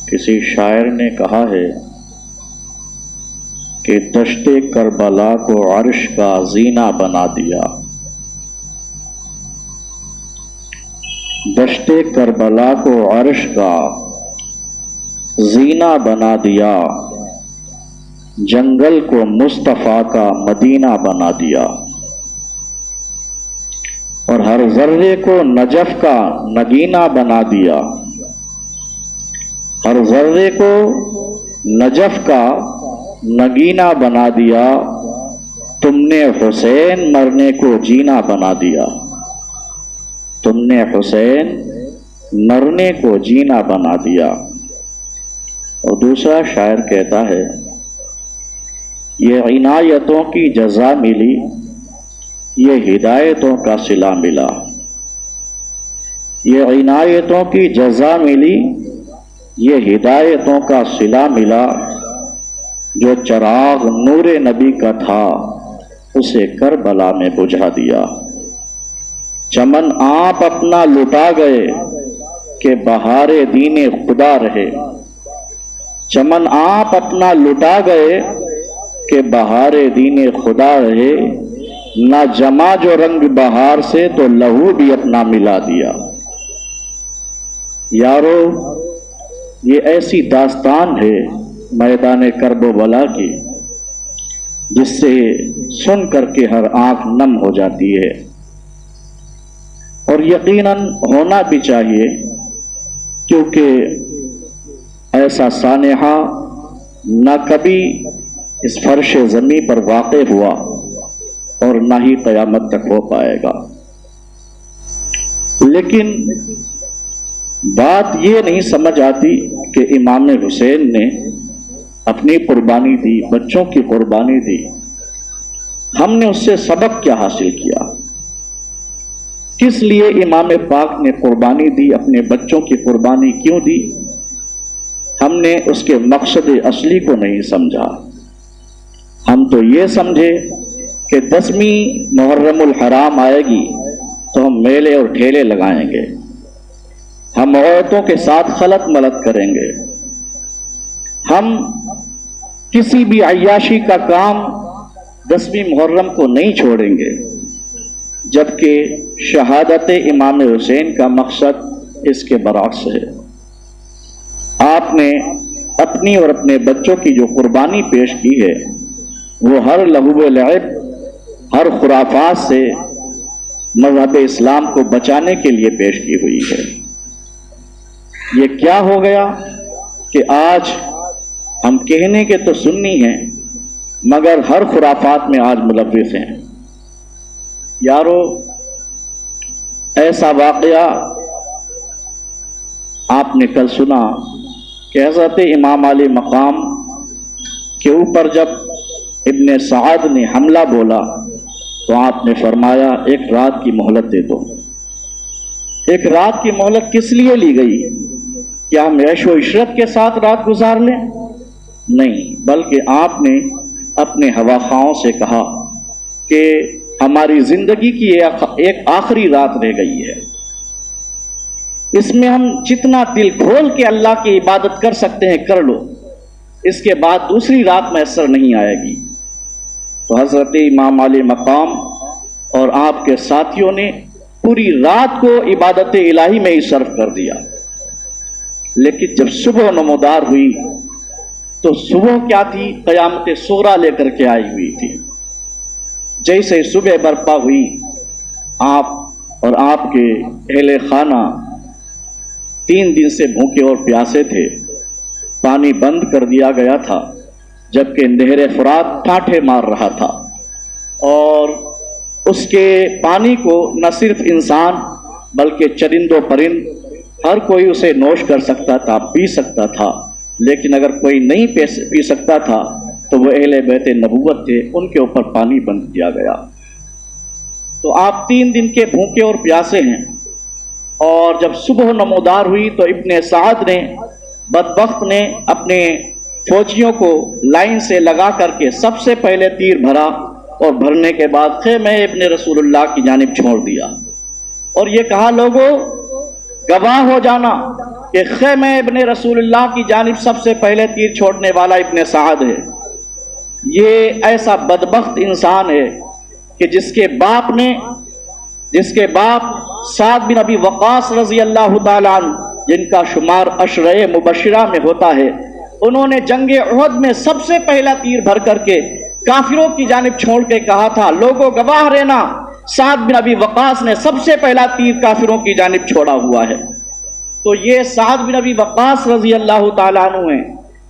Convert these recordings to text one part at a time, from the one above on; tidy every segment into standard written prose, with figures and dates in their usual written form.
کسی شاعر نے کہا ہے کہ دشت کربلا کو عرش کا زینہ بنا دیا. دشت کربلا کو عرش کا زینہ بنا دیا، جنگل کو مصطفیٰ کا مدینہ بنا دیا، اور ہر ذرے کو نجف کا نگینہ بنا دیا. ہر ذرے کو نجف کا نگینہ بنا دیا، تم نے حسین مرنے کو جینا بنا دیا. تم نے حسین مرنے کو جینا بنا دیا. اور دوسرا شاعر کہتا ہے، یہ عنایتوں کی جزا ملی، یہ ہدایتوں کا صلہ ملا. یہ عنایتوں کی جزا ملی، یہ ہدایتوں کا صلہ ملا. جو چراغ نور نبی کا تھا، اسے کربلا میں بجھا دیا. چمن آپ اپنا لٹا گئے کہ بہار دین خدا رہے. چمن آپ اپنا لٹا گئے کہ بہار دین خدا رہے. نہ جما جو رنگ بہار سے تو لہو بھی اپنا ملا دیا. یارو، یہ ایسی داستان ہے میدان کرب و بلا کی، جس سے سن کر کے ہر آنکھ نم ہو جاتی ہے. اور یقیناً ہونا بھی چاہیے، کیونکہ ایسا سانحہ نہ کبھی اس فرش زمین پر واقع ہوا اور نہ ہی قیامت تک ہو پائے گا. لیکن بات یہ نہیں سمجھ آتی کہ امام حسین نے اپنی قربانی دی، بچوں کی قربانی دی. ہم نے اس سے سبق کیا حاصل کیا؟ کس لیے امام پاک نے قربانی دی؟ اپنے بچوں کی قربانی کیوں دی؟ ہم نے اس کے مقصد اصلی کو نہیں سمجھا. ہم تو یہ سمجھے کہ 10ویں محرم الحرام آئے گی تو ہم میلے اور ٹھیلے لگائیں گے، ہم عورتوں کے ساتھ خلط ملط کریں گے، ہم کسی بھی عیاشی کا کام 10ویں محرم کو نہیں چھوڑیں گے. جبکہ شہادت امام حسین کا مقصد اس کے برعکس ہے. آپ نے اپنی اور اپنے بچوں کی جو قربانی پیش کی ہے، وہ ہر لہو و لعب، ہر خرافات سے مذہب اسلام کو بچانے کے لیے پیش کی ہوئی ہے. یہ کیا ہو گیا کہ آج ہم کہنے کے تو سنی ہیں مگر ہر خرافات میں آج ملوث ہیں. یارو، ایسا واقعہ آپ نے کل سنا کہ حضرت امام علی مقام کے اوپر جب ابن سعد نے حملہ بولا تو آپ نے فرمایا ایک رات کی مہلت دے دو. ایک رات کی مہلت کس لیے لی گئی؟ کیا ہم عیش و عشرت کے ساتھ رات گزار لیں؟ نہیں، بلکہ آپ نے اپنے ہواخواہوں سے کہا کہ ہماری زندگی کی ایک آخری رات رہ گئی ہے، اس میں ہم جتنا دل کھول کے اللہ کی عبادت کر سکتے ہیں کر لو، اس کے بعد دوسری رات میسر نہیں آئے گی. تو حضرت امام علی مقام اور آپ کے ساتھیوں نے پوری رات کو عبادت الہی میں ہی صرف کر دیا. لیکن جب صبح نمودار ہوئی تو صبح کیا تھی؟ قیامت صغریٰ لے کر کے آئی ہوئی تھی. جیسے صبح برپا ہوئی، آپ اور آپ کے اہل خانہ 3 دن سے بھوکے اور پیاسے تھے. پانی بند کر دیا گیا تھا، جبکہ نہر فرات ٹھاٹھے مار رہا تھا، اور اس کے پانی کو نہ صرف انسان بلکہ چرند و پرند ہر کوئی اسے نوش کر سکتا تھا، پی سکتا تھا. لیکن اگر کوئی نہیں پی سکتا تھا تو وہ اہل بیت نبوت تھے، ان کے اوپر پانی بند کیا گیا. تو آپ 3 دن کے بھوکے اور پیاسے ہیں. اور جب صبح نمودار ہوئی تو ابن سعد نے، بدبخت نے، اپنے فوجیوں کو لائن سے لگا کر کے سب سے پہلے تیر بھرا، اور بھرنے کے بعد خیمہ ابن رسول اللہ کی جانب چھوڑ دیا، اور یہ کہا لوگوں گواہ ہو جانا کہ خیمہ ابن رسول اللہ کی جانب سب سے پہلے تیر چھوڑنے والا ابن سعد ہے۔ یہ ایسا بدبخت انسان ہے کہ جس کے باپ سعد بن ابی وقاص رضی اللہ تعالیٰ عنہ، جن کا شمار عشرہ مبشرہ میں ہوتا ہے، انہوں نے جنگ احد میں سب سے پہلا تیر بھر کر کے کافروں کی جانب چھوڑ کے کہا تھا، لوگوں گواہ رہنا، سعد بن ابی وقاص نے سب سے پہلا تیر کافروں کی جانب چھوڑا ہوا ہے۔ تو یہ سعد بن ابی وقاص رضی اللہ تعالیٰ عنہ ہیں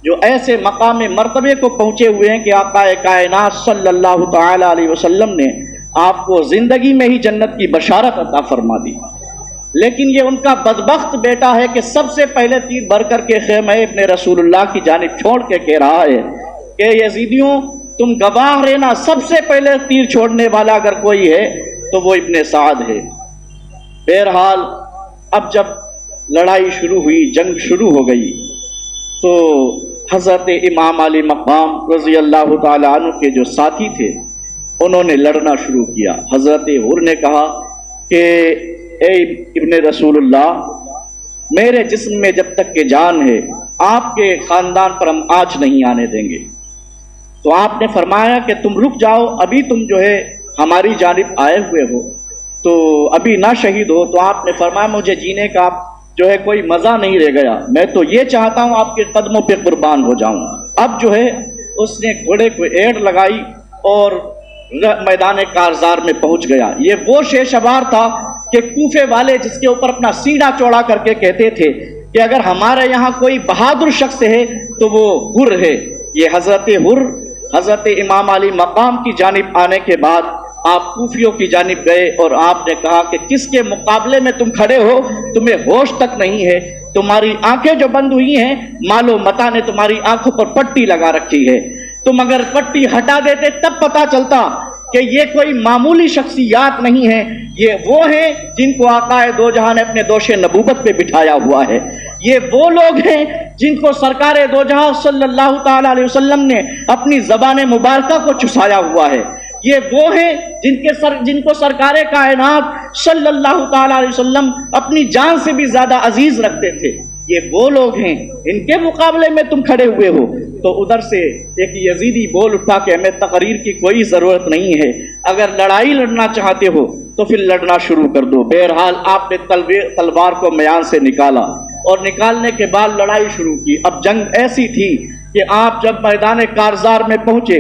جو ایسے مقام مرتبے کو پہنچے ہوئے ہیں کہ آقا کائنات صلی اللہ تعالیٰ علیہ وسلم نے آپ کو زندگی میں ہی جنت کی بشارت عطا فرما دی، لیکن یہ ان کا بدبخت بیٹا ہے کہ سب سے پہلے تیر بھر کر کے خیمہ ابن رسول اللہ کی جانب چھوڑ کے کہہ رہا ہے کہ یزیدیوں تم گواہ رہنا، سب سے پہلے تیر چھوڑنے والا اگر کوئی ہے تو وہ ابن سعد ہے۔ بہرحال اب جب لڑائی شروع ہوئی، جنگ شروع ہو گئی، تو حضرت امام علی مقام رضی اللہ تعالیٰ عنہ کے جو ساتھی تھے انہوں نے لڑنا شروع کیا۔ حضرت حر نے کہا کہ اے ابن رسول اللہ، میرے جسم میں جب تک کہ جان ہے آپ کے خاندان پر ہم آنچ نہیں آنے دیں گے۔ تو آپ نے فرمایا کہ تم رک جاؤ، ابھی تم جو ہے ہماری جانب آئے ہوئے ہو تو ابھی نہ شہید ہو۔ تو آپ نے فرمایا مجھے جینے کا جو ہے کوئی مزہ نہیں رہ گیا، میں تو یہ چاہتا ہوں آپ کے قدموں پہ قربان ہو جاؤں۔ اب جو ہے اس نے گھوڑے کو ایڑ لگائی اور میدان کارزار میں پہنچ گیا۔ یہ وہ شہسوار تھا کہ کوفے والے جس کے اوپر اپنا سینہ چوڑا کر کے کہتے تھے کہ اگر ہمارے یہاں کوئی بہادر شخص ہے تو وہ حر ہے۔ یہ حضرت حر حضرت امام علی مقام کی جانب آنے کے بعد آپ کوفیوں کی جانب گئے اور آپ نے کہا کہ کس کے مقابلے میں تم کھڑے ہو، تمہیں ہوش تک نہیں ہے، تمہاری آنکھیں جو بند ہوئی ہیں مال و متا نے تمہاری آنکھوں پر پٹی لگا رکھی ہے، تم اگر پٹی ہٹا دیتے تب پتا چلتا کہ یہ کوئی معمولی شخصیات نہیں ہیں، یہ وہ ہیں جن کو آقا دو جہاں نے اپنے دوش نبوت پہ بٹھایا ہوا ہے، یہ وہ لوگ ہیں جن کو سرکار دو جہاں صلی اللہ تعالی علیہ وسلم نے اپنی زبان مبارکہ کو چسایا ہوا ہے، یہ وہ ہیں جن کو سرکار کائنات صلی اللہ تعالی علیہ وسلم اپنی جان سے بھی زیادہ عزیز رکھتے تھے، یہ وہ لوگ ہیں، ان کے مقابلے میں تم کھڑے ہوئے ہو۔ تو ادھر سے ایک یزیدی بول اٹھا کہ ہمیں تقریر کی کوئی ضرورت نہیں ہے، اگر لڑائی لڑنا چاہتے ہو تو پھر لڑنا شروع کر دو۔ بہرحال آپ نے تلوار کو میان سے نکالا اور نکالنے کے بعد لڑائی شروع کی۔ اب جنگ ایسی تھی کہ آپ جب میدان کارزار میں پہنچے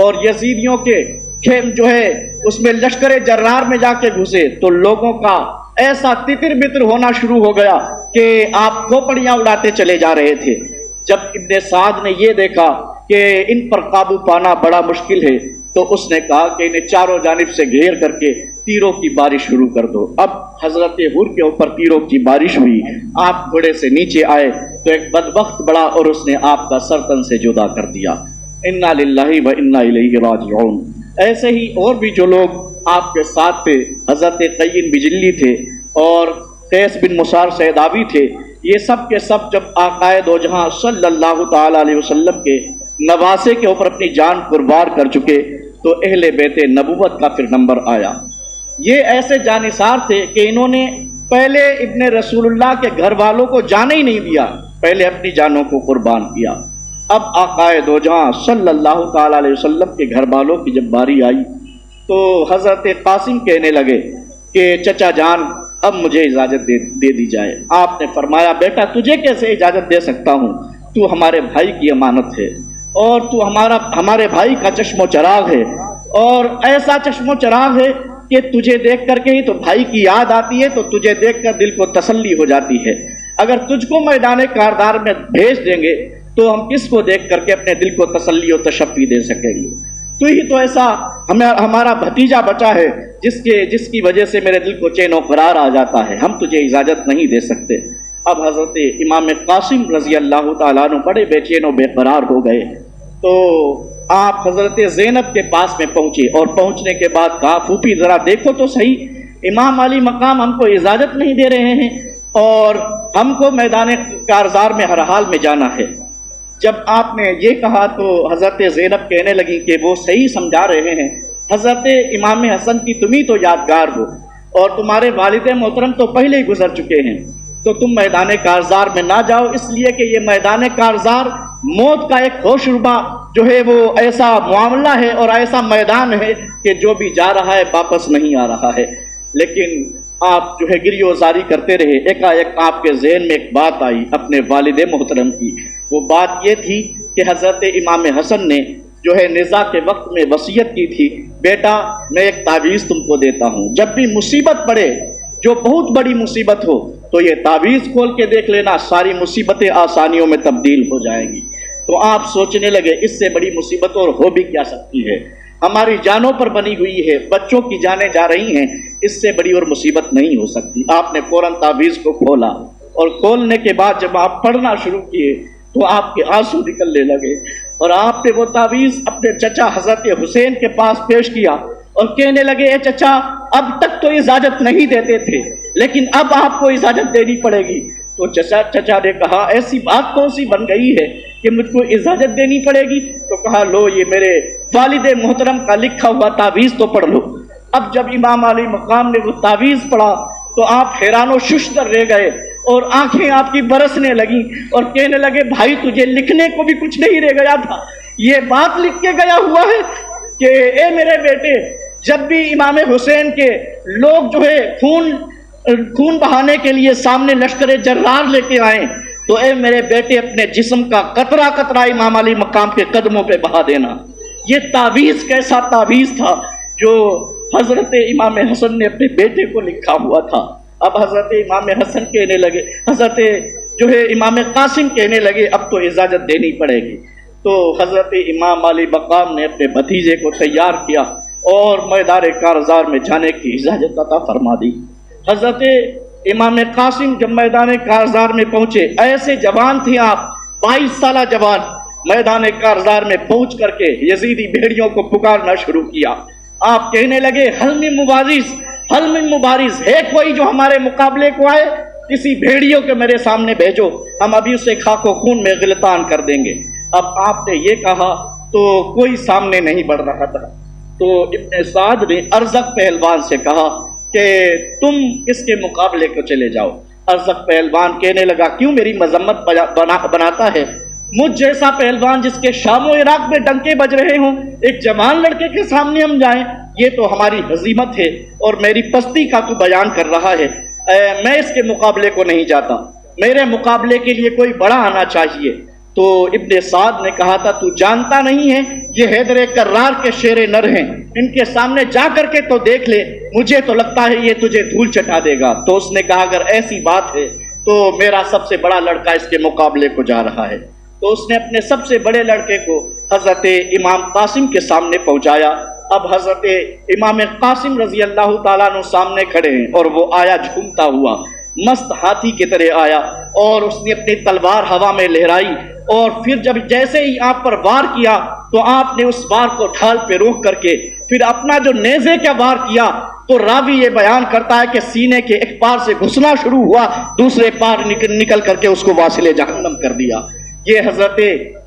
اور یزیدیوں کے خیم جو ہے اس میں لشکر جرار میں جا کے گھسے تو لوگوں کا ایسا تتر بتر ہونا شروع ہو گیا کہ آپ کھوپڑیاں اڑاتے چلے جا رہے تھے۔ جب ابن سعد نے یہ دیکھا کہ ان پر قابو پانا بڑا مشکل ہے تو اس نے کہا کہ انہیں چاروں جانب سے گھیر کر کے تیروں کی بارش شروع کر دو۔ اب حضرت حر کے اوپر تیروں کی بارش ہوئی، آپ گھوڑے سے نیچے آئے تو ایک بدبخت بڑا اور اس نے آپ کا سر تن سے جدا کر دیا۔ انا للہ و انا الیہ راجعون۔ ایسے ہی اور بھی جو لوگ آپ کے ساتھ تھے، حضرت قیم بجلی تھے اور قیس بن مسار سیداوی تھے، یہ سب کے سب جب آقا دو جہاں صلی اللہ تعالی علیہ وسلم کے نواسے کے اوپر اپنی جان قربان کر چکے تو اہل بیت نبوت کا پھر نمبر آیا۔ یہ ایسے جانثار تھے کہ انہوں نے پہلے ابن رسول اللہ کے گھر والوں کو جانے ہی نہیں دیا، پہلے اپنی جانوں کو قربان کیا۔ اب آقا دو جہاں صلی اللہ تعالی علیہ وسلم کے گھر والوں کی جب باری آئی تو حضرت قاسم کہنے لگے کہ چچا جان اب مجھے اجازت دے دی جائے۔ آپ نے فرمایا بیٹا تجھے کیسے اجازت دے سکتا ہوں، تو ہمارے بھائی کی امانت ہے اور تو ہمارے بھائی کا چشم و چراغ ہے، اور ایسا چشم و چراغ ہے کہ تجھے دیکھ کر کے ہی تو بھائی کی یاد آتی ہے، تو تجھے دیکھ کر دل کو تسلی ہو جاتی ہے۔ اگر تجھ کو میدان کاردار میں بھیج دیں گے تو ہم کس کو دیکھ کر کے اپنے دل کو تسلی و تشفی دے سکیں گے؟ تو ہی تو ایسا ہمارا بھتیجا بچا ہے جس کی وجہ سے میرے دل کو چین و قرار آ جاتا ہے، ہم تجھے اجازت نہیں دے سکتے۔ اب حضرت امام قاسم رضی اللہ تعالیٰ عنہ بڑے بے چین و بے قرار ہو گئے، تو آپ حضرت زینب کے پاس میں پہنچے اور پہنچنے کے بعد کہا پھوپھی ذرا دیکھو تو صحیح، امام علی مقام ہم کو اجازت نہیں دے رہے ہیں اور ہم کو میدان کارزار میں ہر حال میں جانا ہے۔ جب آپ نے یہ کہا تو حضرت زینب کہنے لگی کہ وہ صحیح سمجھا رہے ہیں، حضرت امام حسن کی تم ہی تو یادگار ہو اور تمہارے والد محترم تو پہلے ہی گزر چکے ہیں، تو تم میدان کارزار میں نہ جاؤ، اس لیے کہ یہ میدان کارزار موت کا ایک ہوشربا جو ہے وہ ایسا معاملہ ہے اور ایسا میدان ہے کہ جو بھی جا رہا ہے واپس نہیں آ رہا ہے۔ لیکن آپ جو ہے گریہ وزاری کرتے رہے، ایک آپ کے ذہن میں ایک بات آئی اپنے والد محترم کی۔ وہ بات یہ تھی کہ حضرت امام حسن نے جو ہے نزاع کے وقت میں وصیت کی تھی، بیٹا میں ایک تعویذ تم کو دیتا ہوں، جب بھی مصیبت پڑے، جو بہت بڑی مصیبت ہو، تو یہ تعویذ کھول کے دیکھ لینا، ساری مصیبتیں آسانیوں میں تبدیل ہو جائیں گی۔ تو آپ سوچنے لگے اس سے بڑی مصیبت اور ہو بھی کیا سکتی ہے، ہماری جانوں پر بنی ہوئی ہے، بچوں کی جانیں جا رہی ہیں، اس سے بڑی اور مصیبت نہیں ہو سکتی۔ آپ نے فوراً تعویذ کو کھولا، اور کھولنے کے بعد جب آپ پڑھنا شروع کیے تو آپ کے آنسو نکلنے لگے، اور آپ نے وہ تعویذ اپنے چچا حضرت حسین کے پاس پیش کیا اور کہنے لگے، اے چچا اب تک تو اجازت نہیں دیتے تھے لیکن اب آپ کو اجازت دینی پڑے گی۔ تو چچا نے کہا ایسی بات کون سی بن گئی ہے کہ مجھ کو اجازت دینی پڑے گی؟ تو کہا لو یہ میرے والد محترم کا لکھا ہوا تعویذ تو پڑھ لو۔ اب جب امام علی مقام نے وہ تعویذ پڑھا تو آپ حیران و ششدر رہ گئے اور آنکھیں آپ کی برسنے لگیں اور کہنے لگے بھائی تجھے لکھنے کو بھی کچھ نہیں رہ گیا تھا، یہ بات لکھ کے گیا ہوا ہے کہ اے میرے بیٹے جب بھی امام حسین کے لوگ جو ہے خون بہانے کے لیے سامنے لشکر جرار لے کے آئیں تو اے میرے بیٹے اپنے جسم کا قطرہ قطرہ امام علی مقام کے قدموں پہ بہا دینا۔ یہ تعویذ کیسا تعویذ تھا جو حضرت امام حسن نے اپنے بیٹے کو لکھا ہوا تھا۔ اب حضرت امام حسن کہنے لگے، حضرت جو ہے امام قاسم کہنے لگے اب تو اجازت دینی پڑے گی۔ تو حضرت امام علی مقام نے اپنے بھتیجے کو تیار کیا اور میدان کارزار میں جانے کی اجازت عطا فرما دی۔ حضرت امام قاسم جب میدان کارزار میں پہنچے، ایسے جوان تھے آپ، 22 سالہ جوان، میدان کارزار میں پہنچ کر کے یزیدی بھیڑیوں کو پکارنا شروع کیا۔ آپ کہنے لگے حل من مبارز، حل من مبارز، ہے کوئی جو ہمارے مقابلے کو آئے؟ کسی بھیڑیوں کے میرے سامنے بھیجو، ہم ابھی اسے خاک و خون میں غلطان کر دیں گے۔ اب آپ نے یہ کہا تو کوئی سامنے نہیں بڑھ رہا تھا، تو ابن سعد نے ارزق پہلوان سے کہا کہ تم اس کے مقابلے کو چلے جاؤ۔ ارزق پہلوان کہنے لگا کیوں میری مذمت بناتا ہے؟ مجھ جیسا پہلوان جس کے شام و عراق میں ڈنکے بج رہے ہوں، ایک جوان لڑکے کے سامنے ہم جائیں؟ یہ تو ہماری ہزیمت ہے اور میری پستی کا تو بیان کر رہا ہے۔ میں اس کے مقابلے کو نہیں جاتا، میرے مقابلے کے لیے کوئی بڑا آنا چاہیے۔ تو ابن سعد نے کہا تھا تو جانتا نہیں ہے یہ حیدر کرار کے شیر نر ہیں، ان کے سامنے جا کر کے تو دیکھ لے، مجھے تو لگتا ہے یہ تجھے دھول چٹا دے گا۔ تو اس نے کہا اگر ایسی بات ہے تو میرا سب سے بڑا لڑکا اس کے مقابلے کو جا رہا ہے۔ تو اس نے اپنے سب سے بڑے لڑکے کو حضرت امام قاسم کے سامنے پہنچایا۔ اب حضرت امام قاسم رضی اللہ تعالیٰ عنہ سامنے کھڑے ہیں اور وہ آیا جھومتا ہوا، مست ہاتھی کی طرح آیا اور اس نے اپنی تلوار ہوا میں لہرائی اور پھر جب جیسے ہی آپ پر وار کیا تو آپ نے اس وار کو ڈھال پہ روک کر کے پھر اپنا جو نیزے کا وار کیا تو راوی یہ بیان کرتا ہے کہ سینے کے ایک پار سے گھسنا شروع ہوا، دوسرے پار نکل کر کے اس کو واصل جہنم کر دیا۔ یہ حضرت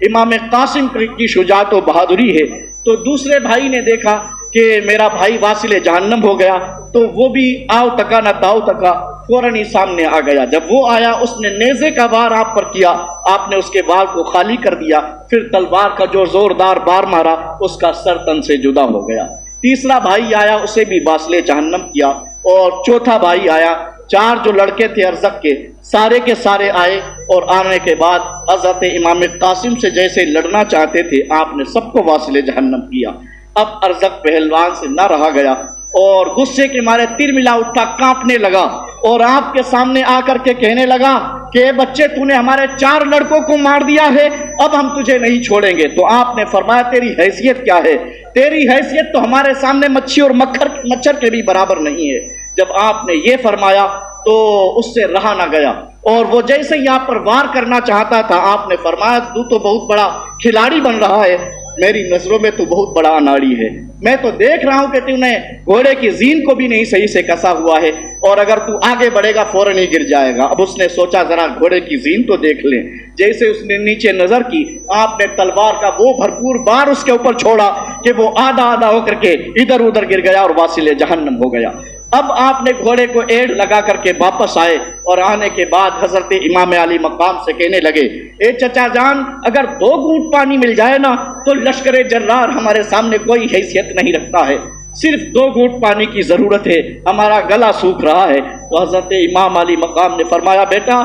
امام قاسم کی شجاعت و بہادری ہے۔ تو دوسرے بھائی نے دیکھا کہ میرا بھائی واصل جہنم ہو گیا تو وہ بھی آؤ تکا نہ داؤ تکا، فوراً ہی سامنے آ گیا۔ جب وہ آیا اس نے نیزے کا وار آپ پر کیا، آپ نے اس کے وار کو خالی کر دیا، پھر تلوار کا جو زوردار بار مارا اس کا سر تن سے جدا ہو گیا۔ تیسرا بھائی آیا، اسے بھی واصل جہنم کیا، اور چوتھا بھائی آیا۔ 4 جو لڑکے تھے ارزق کے سارے آئے، اور آنے کے بعد حضرت امام قاسم سے جیسے لڑنا چاہتے تھے آپ نے سب کو واصل جہنم کیا۔ اب ارزق پہلوان سے نہ رہا گیا اور غصے کے مارے ترملا اٹھا، کانپنے لگا اور آپ کے سامنے آ کر کے کہنے لگا کہ اے بچے تو نے ہمارے 4 لڑکوں کو مار دیا ہے، اب ہم تجھے نہیں چھوڑیں گے۔ تو آپ نے فرمایا تیری حیثیت کیا ہے؟ تیری حیثیت تو ہمارے سامنے مچھی اور مچھر کے بھی برابر نہیں ہے۔ جب آپ نے یہ فرمایا تو اس سے رہا نہ گیا اور وہ جیسے ہی آپ پر وار کرنا چاہتا تھا آپ نے فرمایا تو بہت بڑا کھلاڑی بن رہا ہے، میری نظروں میں تو بہت بڑا اناڑی ہے۔ میں تو دیکھ رہا ہوں کہ تو نے گھوڑے کی زین کو بھی نہیں صحیح سے کسا ہوا ہے، اور اگر تو آگے بڑھے گا فوراً ہی گر جائے گا۔ اب اس نے سوچا ذرا گھوڑے کی زین تو دیکھ لیں۔ جیسے اس نے نیچے نظر کی آپ نے تلوار کا وہ بھرپور بار اس کے اوپر چھوڑا کہ وہ آدھا ہو کر کے ادھر ادھر گر گیا اور واصل جہنم ہو گیا۔ اب آپ نے گھوڑے کو ایڑ لگا کر کے واپس آئے اور آنے کے بعد حضرت امام علی مقام سے کہنے لگے، اے چچا جان، اگر 2 گھونٹ پانی مل جائے نا تو لشکر جرار ہمارے سامنے کوئی حیثیت نہیں رکھتا ہے، صرف 2 گھونٹ پانی کی ضرورت ہے، ہمارا گلا سوکھ رہا ہے۔ تو حضرت امام علی مقام نے فرمایا، بیٹا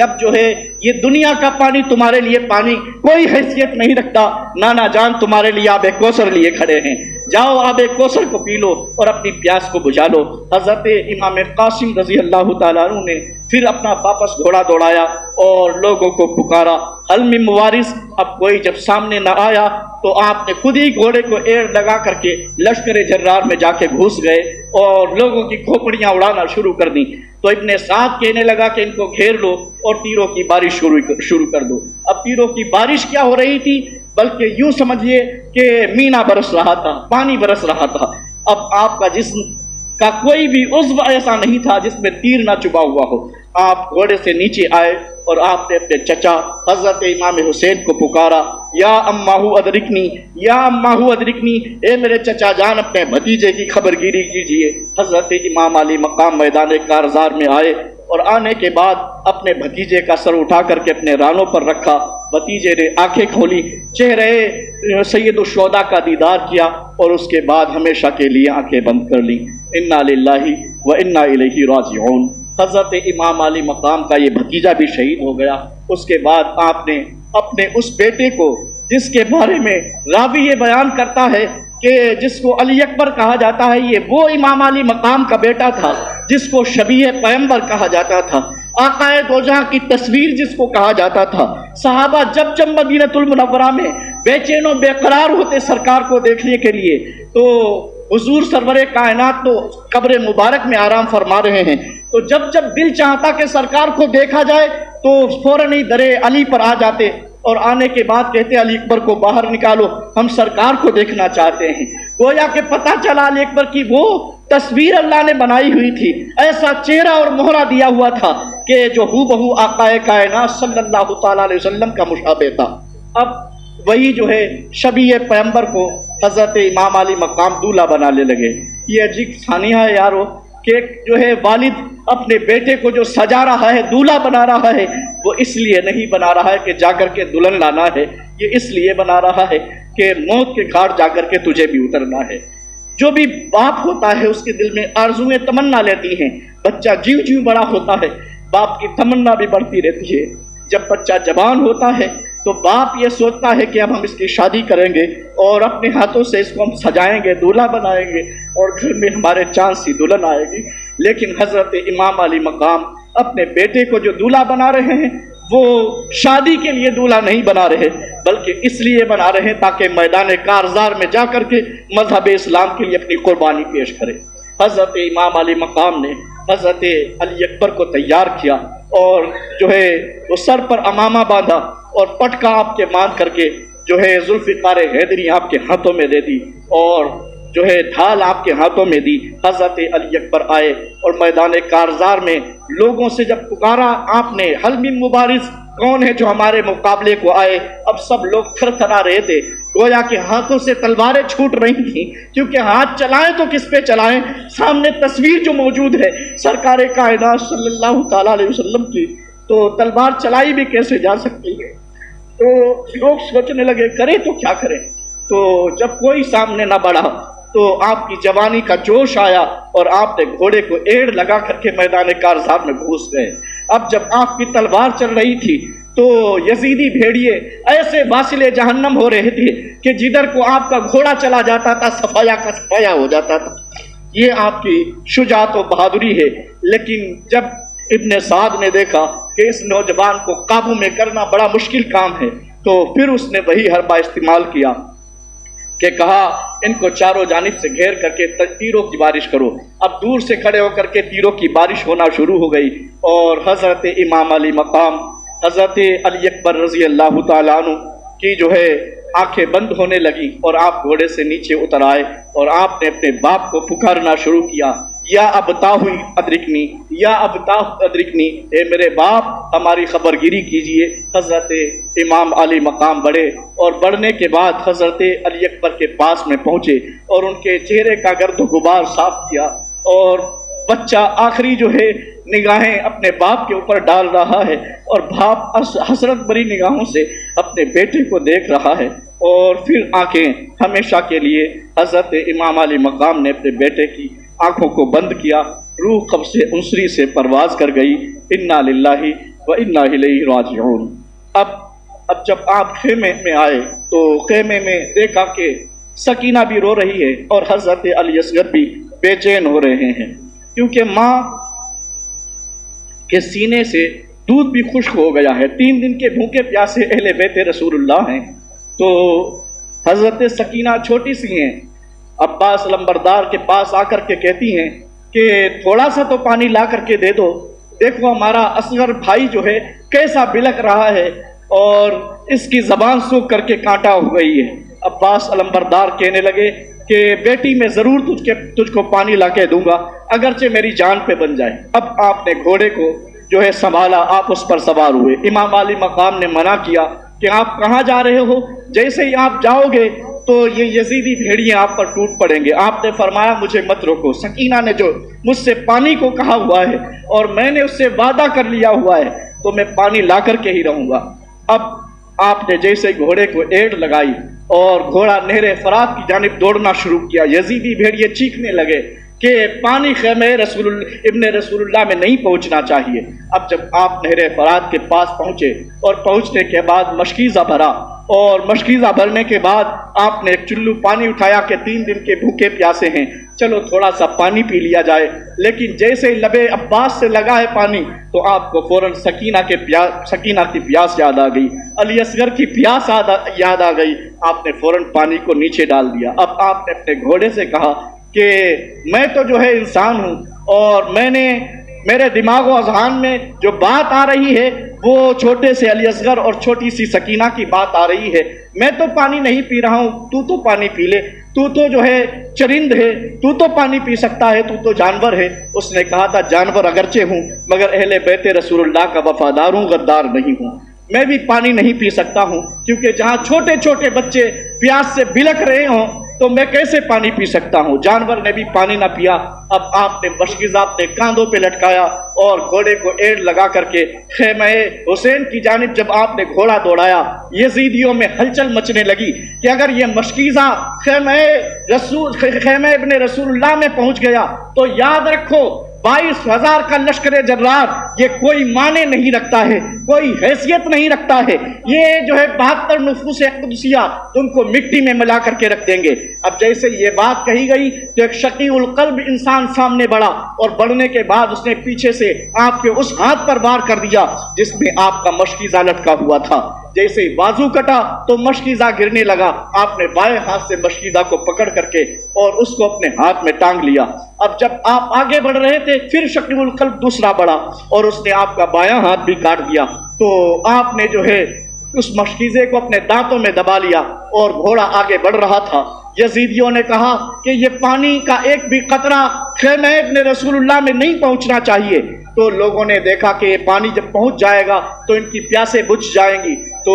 اب جو ہے یہ دنیا کا پانی تمہارے لیے پانی کوئی حیثیت نہیں رکھتا، نانا جان تمہارے لیے آب کوثر لیے کھڑے ہیں، جاؤ آب کوثر کو پی لو اور اپنی پیاس کو بجھا لو۔ حضرت امام قاسم رضی اللہ تعالیٰ عنہ نے پھر اپنا واپس گھوڑا دوڑایا اور لوگوں کو پکارا، حل من موارث۔ اب کوئی جب سامنے نہ آیا تو آپ نے خود ہی گھوڑے کو ایڑ لگا کر کے لشکر جرار میں جا کے گھس گئے اور لوگوں کی کھوپڑیاں اڑانا شروع کر دیں۔ تو ابن سعد کہنے لگا کہ ان کو گھیر لو اور تیروں کی بارش شروع کر دو۔ اب تیروں کی بارش کیا ہو رہی تھی، بلکہ یوں سمجھیے کہ مینا برس رہا تھا، پانی برس رہا تھا۔ اب آپ کا جسم کا کوئی بھی عضو ایسا نہیں تھا جس میں تیر نہ چبھا ہوا ہو۔ آپ گھوڑے سے نیچے آئے اور آپ نے اپنے چچا حضرت امام حسین کو پکارا، یا اماہ ادرکنی، یا اماہ ادرکنی، اے میرے چچا جان اپنے بھتیجے کی خبر گیری کیجیے۔ حضرت امام علی مقام میدان کارزار میں آئے اور آنے کے بعد اپنے بھتیجے کا سر اٹھا کر کے اپنے رانوں پر رکھا۔ بھتیجے نے آنکھیں کھولی، چہرے سید الشہداء کا دیدار کیا اور اس کے بعد ہمیشہ کے لیے آنکھیں بند کر لیں۔ انا للہ و انا الیہ راجعون۔ حضرت امام علی مقام کا یہ بھتیجا بھی شہید ہو گیا۔ اس کے بعد آپ نے اپنے اس بیٹے کو، جس کے بارے میں راوی یہ بیان کرتا ہے کہ جس کو علی اکبر کہا جاتا ہے، یہ وہ امام علی مقام کا بیٹا تھا جس کو شبیہ پیغمبر کہا جاتا تھا، آقائے دو جہاں کی تصویر جس کو کہا جاتا تھا۔ صحابہ جب جب مدینہ المنورہ میں بے چین و بے قرار ہوتے سرکار کو دیکھنے کے لیے، تو حضور سرور کائنات تو قبر مبارک میں آرام فرما رہے ہیں، تو جب جب دل چاہتا کہ سرکار کو دیکھا جائے تو فوراً ہی درے علی پر آ جاتے اور آنے کے بعد کہتے علی اکبر کو باہر نکالو، ہم سرکار کو دیکھنا چاہتے ہیں۔ گویا کہ پتہ چلا علی اکبر کی وہ تصویر اللہ نے بنائی ہوئی تھی، ایسا چہرہ اور مہرہ دیا ہوا تھا کہ جو ہو بہو آقائے کائنات صلی اللہ تعالیٰ علیہ وسلم کا مشابہ تھا۔ اب وہی جو ہے شبیہ پیغمبر کو حضرت امام علی مقام دولہا بنانے لگے۔ یہ عجیب ثانیہ ہے یارو کہ جو ہے والد اپنے بیٹے کو جو سجا رہا ہے، دولہا بنا رہا ہے، وہ اس لیے نہیں بنا رہا ہے کہ جا کر کے دلہن لانا ہے، یہ اس لیے بنا رہا ہے کہ موت کے گھاٹ جا کر کے تجھے بھی اترنا ہے۔ جو بھی باپ ہوتا ہے اس کے دل میں آرزویں تمنا لیتی ہیں، بچہ جیوں جیوں بڑا ہوتا ہے باپ کی تمنا بھی بڑھتی رہتی ہے۔ جب بچہ جوان ہوتا ہے تو باپ یہ سوچتا ہے کہ اب ہم اس کی شادی کریں گے اور اپنے ہاتھوں سے اس کو ہم سجائیں گے، دولہا بنائیں گے اور گھر میں ہمارے چاند سی دلہن آئے گی۔ لیکن حضرت امام علی مقام اپنے بیٹے کو جو دولہا بنا رہے ہیں وہ شادی کے لیے دولہا نہیں بنا رہے، بلکہ اس لیے بنا رہے ہیں تاکہ میدان کارزار میں جا کر کے مذہب اسلام کے لیے اپنی قربانی پیش کرے۔ حضرت امام علی مقام نے حضرت علی اکبر کو تیار کیا اور جو ہے وہ سر پر امامہ باندھا اور پٹکا آپ کے مان کر کے جو ہے ذوالفقار حیدری آپ کے ہاتھوں میں دے دی اور جو ہے ڈھال آپ کے ہاتھوں میں دی۔ حضرت علی اکبر آئے اور میدان کارزار میں لوگوں سے جب پکارا آپ نے، حل من مبارز، کون ہے جو ہمارے مقابلے کو آئے؟ اب سب لوگ تھر تھرا رہے تھے، گویا کہ ہاتھوں سے تلواریں چھوٹ رہی تھیں، کیونکہ ہاتھ چلائیں تو کس پہ چلائیں؟ سامنے تصویر جو موجود ہے سرکار کائنات صلی اللہ تعالیٰ علیہ وسلم کی، تو تلوار چلائی بھی کیسے جا سکتی ہے؟ تو لوگ سوچنے لگے کریں تو کیا کریں۔ تو جب کوئی سامنے نہ بڑھا تو آپ کی جوانی کا جوش آیا اور آپ نے گھوڑے کو ایڑ لگا کر کے میدان کارزار میں گھس گئے۔ اب جب آپ کی تلوار چل رہی تھی تو یزیدی بھیڑیے ایسے واصل جہنم ہو رہے تھے کہ جدھر کو آپ کا گھوڑا چلا جاتا تھا صفایا کا صفایا ہو جاتا تھا۔ یہ آپ کی شجاعت و بہادری ہے۔ لیکن جب ابن سعد نے دیکھا کہ اس نوجوان کو قابو میں کرنا بڑا مشکل کام ہے تو پھر اس نے وہی حربہ استعمال کیا کہ کہا ان کو چاروں جانب سے گھیر کر کے تیروں کی بارش کرو۔ اب دور سے کھڑے ہو کر کے تیروں کی بارش ہونا شروع ہو گئی اور حضرت امام علی مقام حضرت علی اکبر رضی اللہ تعالیٰ عنہ کی جو ہے آنکھیں بند ہونے لگی اور آپ گھوڑے سے نیچے اتر آئے اور آپ نے اپنے باپ کو پکارنا شروع کیا، یا ابتاہ ادرکنی، یا ابتاہ ادرکنی، اے میرے باپ ہماری خبر گیری کیجئے۔ حضرت امام علی مقام بڑھے اور بڑھنے کے بعد حضرت علی اکبر کے پاس میں پہنچے اور ان کے چہرے کا گرد و غبار صاف کیا اور بچہ آخری جو ہے نگاہیں اپنے باپ کے اوپر ڈال رہا ہے اور باپ حسرت بری نگاہوں سے اپنے بیٹے کو دیکھ رہا ہے، اور پھر آنکھیں ہمیشہ کے لیے حضرت امام علی مقام نے اپنے بیٹے کی آنکھوں کو بند کیا، روح قبض انصری سے پرواز کر گئی۔ انا للہ و انا الیہ راجعون۔ اب جب آپ خیمے میں آئے تو خیمے میں دیکھا کہ سکینہ بھی رو رہی ہے اور حضرت علی اصغر بھی بے چین ہو رہے ہیں، کیونکہ ماں کے سینے سے دودھ بھی خشک ہو گیا ہے، 3 دن کے بھوکے پیاسے اہل بیت رسول اللہ ہیں۔ تو حضرت سکینہ چھوٹی سی ہیں، عباس علمبردار کے پاس آ کر کے کہتی ہیں کہ تھوڑا سا تو پانی لا کر کے دے دو، دیکھو ہمارا اصغر بھائی جو ہے کیسا بلک رہا ہے اور اس کی زبان سوکھ کر کے کانٹا ہو گئی ہے۔ عباس علمبردار کہنے لگے کہ بیٹی میں ضرور تجھ کو پانی لا کے دوں گا، اگرچہ میری جان پہ بن جائے۔ اب آپ نے گھوڑے کو جو ہے سنبھالا، آپ اس پر سوار ہوئے۔ امام علی مقام نے منع کیا کہ آپ کہاں جا رہے ہو، جیسے ہی آپ جاؤ گے تو یہ یزیدی بھیڑیے آپ پر ٹوٹ پڑیں گے۔ آپ نے فرمایا مجھے مت روکو، سکینہ نے جو مجھ سے پانی کو کہا ہوا ہے اور میں نے اس سے وعدہ کر لیا ہوا ہے تو میں پانی لا کر کے ہی رہوں گا۔ اب آپ نے جیسے گھوڑے کو ایڑ لگائی اور گھوڑا نہر فرات کی جانب دوڑنا شروع کیا، یزیدی بھیڑیے چیخنے لگے کہ پانی خیمہ ابن رسول اللہ میں نہیں پہنچنا چاہیے۔ اب جب آپ نہر فرات کے پاس پہنچے اور پہنچنے کے بعد مشکیزہ بھرا، اور مشکیزہ بھرنے کے بعد آپ نے ایک چلو پانی اٹھایا کہ 3 دن کے بھوکے پیاسے ہیں، چلو تھوڑا سا پانی پی لیا جائے۔ لیکن جیسے ہی لبے عباس سے لگا ہے پانی تو آپ کو فوراً سکینہ کی پیاس یاد آ گئی، علی اصغر کی پیاس یاد آ گئی، آپ نے فوراً پانی کو نیچے ڈال دیا۔ اب آپ نے اپنے گھوڑے سے کہا کہ میں تو جو ہے انسان ہوں اور میرے دماغ و اذہان میں جو بات آ رہی ہے وہ چھوٹے سے علی اصغر اور چھوٹی سی سکینہ کی بات آ رہی ہے، میں تو پانی نہیں پی رہا ہوں، تو پانی پی لے، تو جو ہے چرند ہے، تو پانی پی سکتا ہے، تو جانور ہے۔ اس نے کہا تھا جانور اگرچہ ہوں مگر اہل بیت رسول اللہ کا وفادار ہوں، غدار نہیں ہوں، میں بھی پانی نہیں پی سکتا ہوں، کیونکہ جہاں چھوٹے چھوٹے بچے پیاس سے بلک رہے ہوں تو میں کیسے پانی پی سکتا ہوں۔ جانور نے بھی پانی نہ پیا۔ اب آپ نے مشکیزہ اپنے کاندھوں پہ لٹکایا اور گھوڑے کو ایڑ لگا کر کے خیمہ حسین کی جانب جب آپ نے گھوڑا دوڑایا، یزیدیوں میں ہلچل مچنے لگی کہ اگر یہ مشکیزہ خیمہ ابن رسول اللہ میں پہنچ گیا تو یاد رکھو 22,000 کا لشکر جرار یہ کوئی معنی نہیں رکھتا ہے، کوئی حیثیت نہیں رکھتا ہے، یہ جو ہے 72 نفوس قدسیہ تم کو مٹی میں ملا کر کے رکھ دیں گے۔ اب جیسے یہ بات کہی گئی تو ایک شقی القلب انسان سامنے بڑھا، اور بڑھنے کے بعد اس نے پیچھے سے آپ کے اس ہاتھ پر وار کر دیا جس میں آپ کا مشکیزہ لٹکا ہوا تھا۔ جیسے ہی بازو کٹا تو مشکیزہ گرنے لگا، آپ نے بائیں ہاتھ سے مشکیزہ کو پکڑ کر کے اور اس کو اپنے ہاتھ میں ٹانگ لیا۔ اب جب آپ آگے بڑھ رہے تھے پھر شقی القلب دوسرا بڑھا اور اس نے آپ کا بایاں ہاتھ بھی کاٹ دیا، تو آپ نے جو ہے اس مشکیزے کو اپنے دانتوں میں دبا لیا اور گھوڑا آگے بڑھ رہا تھا۔ یزیدیوں نے کہا کہ یہ پانی کا ایک بھی قطرہ خیمہ ابن رسول اللہ میں نہیں پہنچنا چاہیے۔ تو لوگوں نے دیکھا کہ یہ پانی جب پہنچ جائے گا تو ان کی پیاسیں بجھ جائیں گی، تو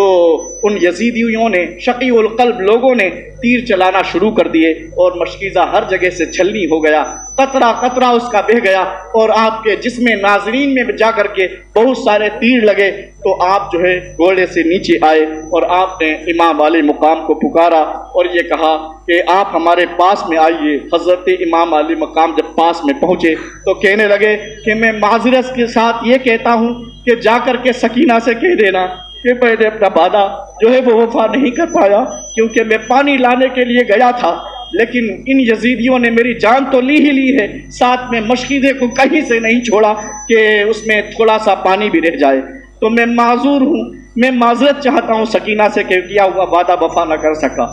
ان یزیدیوں نے شقی القلب لوگوں نے تیر چلانا شروع کر دیے اور مشکیزہ ہر جگہ سے چھلنی ہو گیا، قطرہ قطرہ اس کا بہہ گیا اور آپ کے جسم ناظرین میں جا کر کے بہت سارے تیر لگے۔ تو آپ جو ہے گھوڑے سے نیچے آئے اور آپ نے امام علی مقام کو پکارا اور یہ کہا کہ آپ ہمارے پاس میں آئیے۔ حضرت امام علی مقام جب پاس میں پہنچے تو کہنے لگے کہ میں معذرت کے ساتھ یہ کہتا ہوں کہ جا کر کے سکینہ سے کہہ دینا کہ میں نے اپنا وعدہ جو ہے وہ وفا نہیں کر پایا، کیونکہ میں پانی لانے کے لیے گیا تھا لیکن ان یزیدیوں نے میری جان تو لی ہی لی ہے، ساتھ میں مشکیزے کو کہیں سے نہیں چھوڑا کہ اس میں تھوڑا سا پانی بھی رہ جائے، تو میں معذور ہوں، میں معذرت چاہتا ہوں سکینہ سے کہ کیا ہوا وعدہ وفا نہ کر سکا۔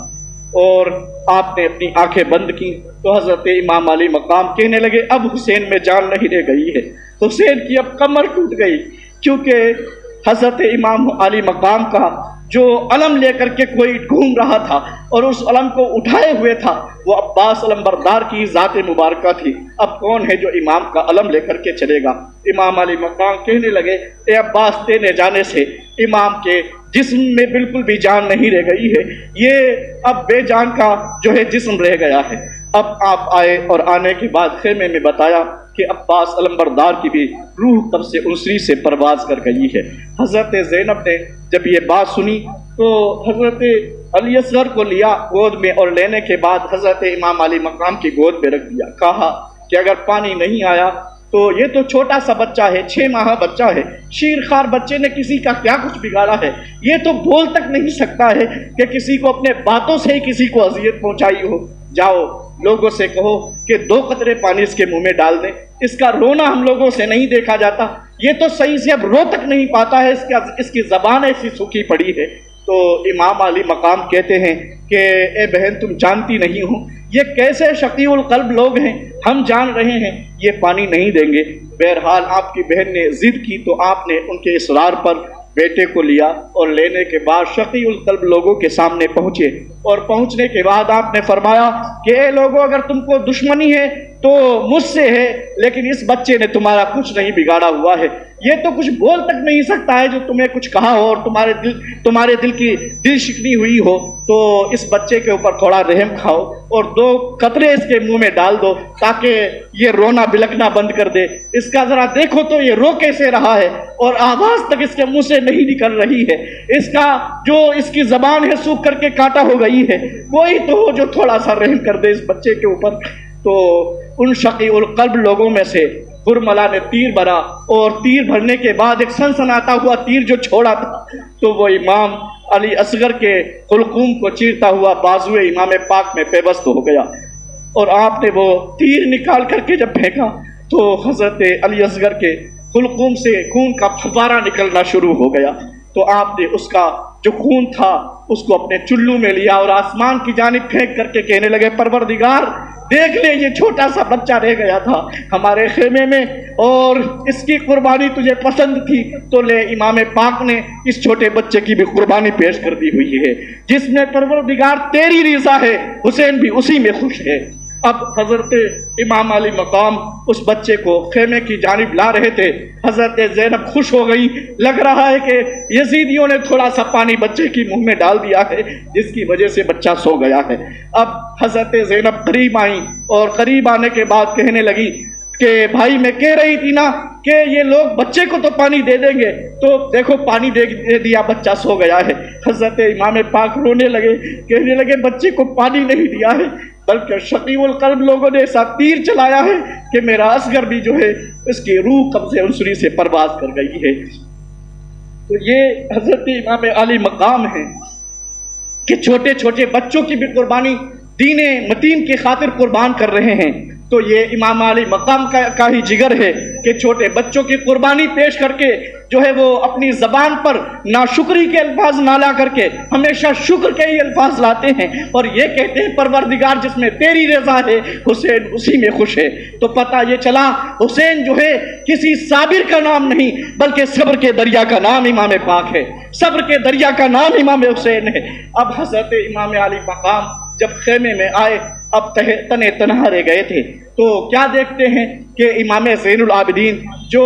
اور آپ نے اپنی آنکھیں بند کی تو حضرت امام علی مقام کہنے لگے اب حسین میں جان نہیں رہ گئی ہے۔ حسین کی اب کمر ٹوٹ گئی، کیونکہ حضرت امام علی مقام کا جو علم لے کر کے کوئی گھوم رہا تھا اور اس علم کو اٹھائے ہوئے تھا وہ عباس علمبردار کی ذات مبارکہ تھی۔ اب کون ہے جو امام کا علم لے کر کے چلے گا؟ امام علی مقام کہنے لگے اے عباس تیرے جانے سے امام کے جسم میں بالکل بھی جان نہیں رہ گئی ہے، یہ اب بے جان کا جو ہے جسم رہ گیا ہے۔ اب آپ آئے اور آنے کے بعد خیمے میں بتایا کہ عباس علمبردار کی بھی روح قبض انصری سے پرواز کر گئی ہے۔ حضرت زینب نے جب یہ بات سنی تو حضرت علی اصغر کو لیا گود میں، اور لینے کے بعد حضرت امام علی مقام کی گود میں رکھ دیا۔ کہا کہ اگر پانی نہیں آیا تو یہ تو چھوٹا سا بچہ ہے، 6 ماہ بچہ ہے، شیر خوار بچے نے کسی کا کیا کچھ بگاڑا ہے، یہ تو بول تک نہیں سکتا ہے کہ کسی کو اپنے باتوں سے ہی کسی کو اذیت پہنچائی ہو۔ جاؤ لوگوں سے کہو کہ 2 قطرے پانی اس کے منہ میں ڈال دیں، اس کا رونا ہم لوگوں سے نہیں دیکھا جاتا، یہ تو صحیح سے اب رو تک نہیں پاتا ہے، اس کی زبان ایسی سوکھی پڑی ہے۔ تو امام علی مقام کہتے ہیں کہ اے بہن تم جانتی نہیں ہو یہ کیسے شقیع القلب لوگ ہیں، ہم جان رہے ہیں یہ پانی نہیں دیں گے۔ بہرحال آپ کی بہن نے ضد کی تو آپ نے ان کے اصرار پر بیٹے کو لیا، اور لینے کے بعد شقیع القلب لوگوں کے سامنے پہنچے، اور پہنچنے کے بعد آپ نے فرمایا کہ اے لوگوں اگر تم کو دشمنی ہے تو مجھ سے ہے، لیکن اس بچے نے تمہارا کچھ نہیں بگاڑا ہوا ہے، یہ تو کچھ بول تک نہیں سکتا ہے جو تمہیں کچھ کہا ہو اور تمہارے دل کی دل شکنی ہوئی ہو، تو اس بچے کے اوپر تھوڑا رحم کھاؤ اور 2 قطرے اس کے منہ میں ڈال دو تاکہ یہ رونا بلکنا بند کر دے۔ اس کا ذرا دیکھو تو یہ رو کیسے رہا ہے اور آواز تک اس کے منہ سے نہیں نکل رہی ہے، اس کا جو اس کی زبان ہے سوکھ کر کے کانٹا ہو گئی ہے، کوئی تو ہو جو تھوڑا سا رحم کر دے اس بچے کے اوپر۔ تو ان شقیع القلب لوگوں میں سے برملا نے تیر بھرا، اور تیر بھرنے کے بعد ایک سنسناتا ہوا تیر جو چھوڑا تھا تو وہ امام علی اصغر کے حلقوم کو چیرتا ہوا بازوئے امام پاک میں پیوست ہو گیا، اور آپ نے وہ تیر نکال کر کے جب پھینکا تو حضرت علی اصغر کے حلقوم سے خون کا پھوارا نکلنا شروع ہو گیا۔ تو آپ نے اس کا جو خون تھا اس کو اپنے چلو میں لیا اور آسمان کی جانب پھینک کر کے کہنے لگے پروردگار دیکھ لے یہ چھوٹا سا بچہ رہ گیا تھا ہمارے خیمے میں اور اس کی قربانی تجھے پسند تھی، تو لے امام پاک نے اس چھوٹے بچے کی بھی قربانی پیش کر دی ہوئی ہے، جس میں پروردگار تیری رضا ہے حسین بھی اسی میں خوش ہے۔ اب حضرت امام علی مقام اس بچے کو خیمے کی جانب لا رہے تھے، حضرت زینب خوش ہو گئی، لگ رہا ہے کہ یزیدیوں نے تھوڑا سا پانی بچے کی منہ میں ڈال دیا ہے جس کی وجہ سے بچہ سو گیا ہے۔ اب حضرت زینب قریب آئیں اور قریب آنے کے بعد کہنے لگی کہ بھائی میں کہہ رہی تھی نا کہ یہ لوگ بچے کو تو پانی دے دیں گے، تو دیکھو پانی دے دیا بچہ سو گیا ہے۔ حضرت امام پاک رونے لگے، کہنے لگے بچے کو پانی نہیں دیا ہے بلکہ شقیع القلب لوگوں نے ایسا تیر چلایا ہے کہ میرا اصغر بھی جو ہے اس کی روح قبض انصری سے پرواز کر گئی ہے۔ تو یہ حضرت امام علی مقام ہے کہ چھوٹے چھوٹے بچوں کی بھی قربانی دین متین کی خاطر قربان کر رہے ہیں۔ تو یہ امام علی مقام کا ہی جگر ہے کہ چھوٹے بچوں کی قربانی پیش کر کے جو ہے وہ اپنی زبان پر ناشکری کے الفاظ نہ لا کر کے ہمیشہ شکر کے ہی الفاظ لاتے ہیں اور یہ کہتے ہیں پروردگار جس میں تیری رضا ہے حسین اسی میں خوش ہے۔ تو پتہ یہ چلا حسین جو ہے کسی صابر کا نام نہیں بلکہ صبر کے دریا کا نام امام پاک ہے، صبر کے دریا کا نام امام حسین ہے۔ اب حضرت امام علی مقام جب خیمے میں آئے، اب تنے تنہا رہ گئے تھے، تو کیا دیکھتے ہیں کہ امام زین العابدین جو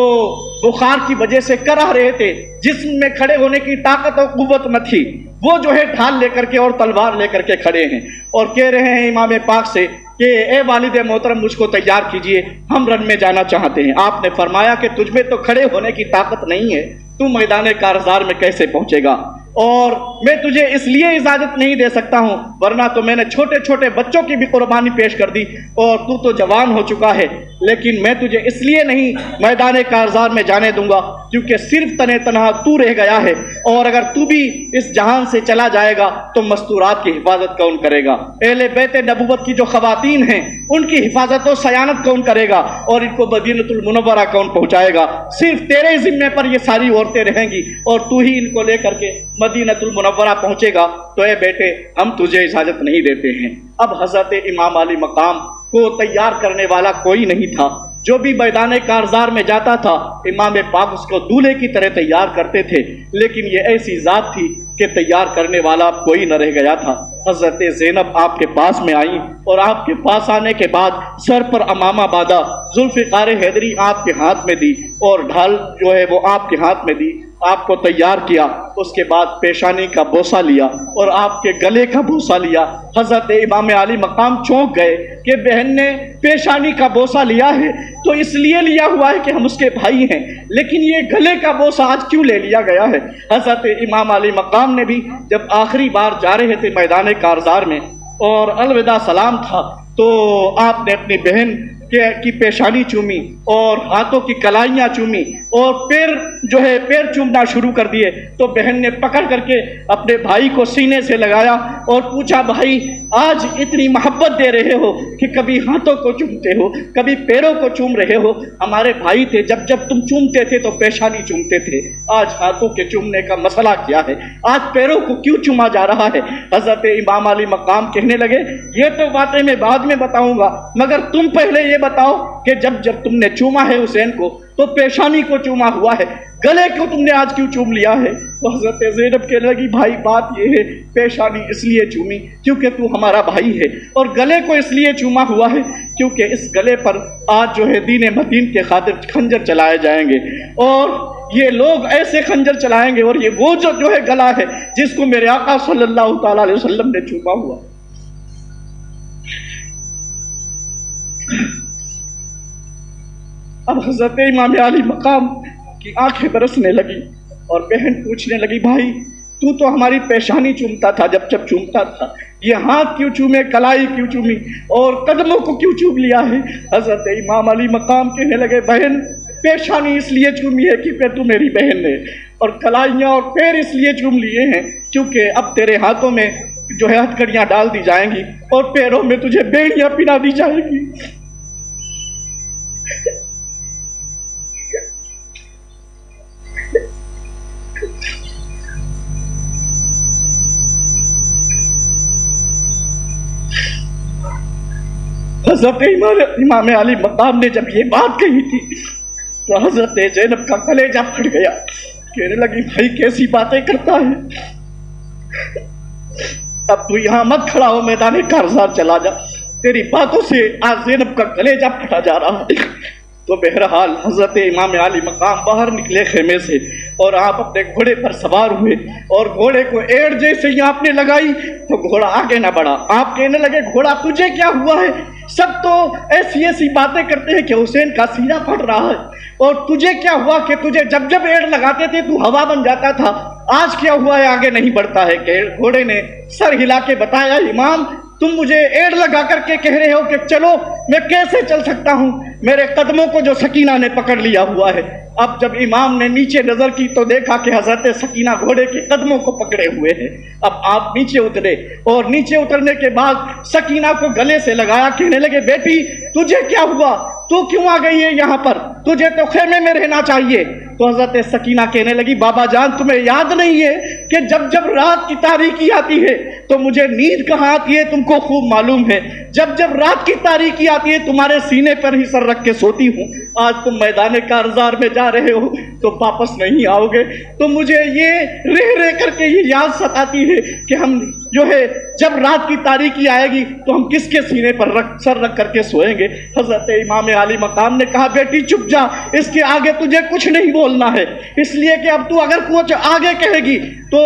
بخار کی وجہ سے کرا رہے تھے، جسم میں کھڑے ہونے کی طاقت اور قوت نہ تھی، وہ جو ہے ڈھال لے کر کے اور تلوار لے کر کے کھڑے ہیں اور کہہ رہے ہیں امام پاک سے کہ اے والد محترم مجھ کو تیار کیجئے، ہم رن میں جانا چاہتے ہیں۔ آپ نے فرمایا کہ تجھ میں تو کھڑے ہونے کی طاقت نہیں ہے، تو میدان کارزار میں کیسے پہنچے گا، اور میں تجھے اس لیے اجازت نہیں دے سکتا ہوں ورنہ تو میں نے چھوٹے چھوٹے بچوں کی بھی قربانی پیش کر دی اور تو جوان ہو چکا ہے، لیکن میں تجھے اس لیے نہیں میدان کارزار میں جانے دوں گا کیونکہ صرف تنے تنہا تو رہ گیا ہے، اور اگر تو بھی اس جہان سے چلا جائے گا تو مستورات کی حفاظت کون کرے گا، اہل بیت نبوت کی جو خواتین ہیں ان کی حفاظت و سیانت کون کرے گا، اور ان کو مدینۃ المنورہ کون پہنچائے گا، صرف تیرے ذمے پر یہ ساری عورتیں رہیں گی اور تو ہی ان کو لے کر کے مدینۃ المنورہ پہنچے گا، تو اے بیٹے ہم تجھے اجازت نہیں دیتے ہیں۔ اب حضرت امام علی مقام کو تیار کرنے والا کوئی نہیں تھا، جو بھی میدان کارزار میں جاتا تھا امام پاک اس کو دولہے کی طرح تیار کرتے تھے، لیکن یہ ایسی ذات تھی کہ تیار کرنے والا کوئی نہ رہ گیا تھا۔ حضرت زینب آپ کے پاس میں آئیں اور آپ کے پاس آنے کے بعد سر پر امامہ باندھا، ذوالفقار حیدری آپ کے ہاتھ میں دی اور ڈھال جو ہے وہ آپ کے ہاتھ میں دی آپ کو تیار کیا، اس کے بعد پیشانی کا بوسہ لیا اور آپ کے گلے کا بوسہ لیا۔ حضرت امام علی مقام چونک گئے کہ بہن نے پیشانی کا بوسہ لیا ہے تو اس لیے لیا ہوا ہے کہ ہم اس کے بھائی ہیں، لیکن یہ گلے کا بوسہ آج کیوں لے لیا گیا ہے؟ حضرت امام علی مقام نے بھی جب آخری بار جا رہے تھے میدان کارزار میں اور الوداع سلام تھا تو آپ نے اپنی بہن کی پیشانی چومی اور ہاتھوں کی کلائیاں چومی اور پیر چومنا شروع کر دیے، تو بہن نے پکڑ کر کے اپنے بھائی کو سینے سے لگایا اور پوچھا، بھائی آج اتنی محبت دے رہے ہو کہ کبھی ہاتھوں کو چومتے ہو کبھی پیروں کو چوم رہے ہو، ہمارے بھائی تھے جب جب تم چومتے تھے تو پیشانی چومتے تھے، آج ہاتھوں کے چومنے کا مسئلہ کیا ہے؟ آج پیروں کو کیوں چوما جا رہا ہے؟ حضرت امام علی مقام کہنے لگے، یہ تو باتیں میں بعد میں بتاؤں گا، مگر تم پہلے یہ بتاؤ کہ جب تم نے چوما ہے حسین کو تو پیشانی کو چوما ہوا ہے، گلے کو تم نے آج کیوں چوم لیا ہے؟ تو حضرت زینب کہنے لگی، بھائی بات یہ ہے، پیشانی اس لیے چومی کیونکہ تو ہمارا بھائی ہے، اور گلے کو اس لیے چوما ہوا ہے کیونکہ اس گلے پر آج دین متین کے خاطر خنجر چلائے جائیں گے، اور یہ لوگ ایسے خنجر چلائیں گے، اور یہ وہ جو گلا ہے جس کو میرے آقا صلی اللہ تعالی علیہ وسلم نے چوما ہوا۔ اب حضرت امام علی مقام کی آنکھیں برسنے لگی اور بہن پوچھنے لگی، بھائی تو ہماری پیشانی چومتا تھا، جب چومتا تھا، یہ ہاتھ کیوں چومے، کلائی کیوں چومی اور قدموں کو کیوں چوم لیا ہے؟ حضرت امام علی مقام کہنے لگے، بہن پیشانی اس لیے چومی ہے کیونکہ تو میری بہن ہے، اور کلائیاں اور پیر اس لیے چوم لیے ہیں کیونکہ اب تیرے ہاتھوں میں ہتھکڑیاں ڈال دی جائیں گی اور پیروں میں تجھے بیڑیاں پہنا دی جائیں گی۔ حضرت امام علی مقام نے جب یہ بات کہی تھی تو حضرت زینب کا کلیجہ پھٹ گیا، کہنے لگی، بھائی کیسی باتیں کرتا ہے، اب تو یہاں مت کھڑا ہو، میدان کارزار چلا جا، تیری باتوں سے آج زینب کا کلیجہ پھٹا جا رہا ہے۔ تو بہرحال حضرت امام علی مقام باہر نکلے خیمے سے اور آپ اپنے گھوڑے پر سوار ہوئے اور گھوڑے کو ایڑ جیسے ہی آپ نے لگائی تو گھوڑا آگے نہ بڑھا۔ آپ کہنے لگے، گھوڑا تجھے کیا ہوا ہے؟ سب تو ایسی باتیں کرتے ہیں کہ حسین کا سینہ پھٹ رہا ہے، اور تجھے کیا ہوا کہ تجھے جب ایڑ لگاتے تھے تو ہوا بن جاتا تھا، آج کیا ہوا ہے آگے نہیں بڑھتا ہے؟ کہ گھوڑے نے سر ہلا کے بتایا، امام تم مجھے ایڑ لگا کر کے کہہ رہے ہو کہ چلو، میں کیسے چل سکتا ہوں؟ میرے قدموں کو جو سکینہ نے پکڑ لیا ہوا ہے۔ اب جب امام نے نیچے نظر کی تو دیکھا کہ حضرت سکینہ گھوڑے کے قدموں کو پکڑے ہوئے ہیں۔ اب آپ نیچے اترے اور نیچے اترنے کے بعد سکینہ کو گلے سے لگایا، کہنے لگے، بیٹی تجھے کیا ہوا؟ تو کیوں آ گئی ہے یہاں پر؟ تجھے تو خیمے میں رہنا چاہیے۔ تو حضرت سکینہ کہنے لگی، بابا جان تمہیں یاد نہیں ہے کہ جب رات کی تاریکی آتی ہے تو مجھے نیند کہاں آتی ہے؟ تم کو خوب معلوم ہے، جب رات کی تاریکی آتی ہے تمہارے سینے پر ہی سر رکھ کے سوتی ہوں۔ آج تم میدان کارزار میں جا رہے ہو تو واپس نہیں آؤ گے، تو مجھے یہ رہ کر کے یہ یاد ستاتی ہے کہ ہم جب رات کی تاریکی آئے گی تو ہم کس کے سینے پر سر رکھ کر کے سوئیں گے۔ حضرت امام علی مقام نے کہا، بیٹی چپ جا، اس کے آگے تجھے کچھ نہیں بولنا ہے، اس لیے کہ اب تو اگر کچھ آگے کہے گی تو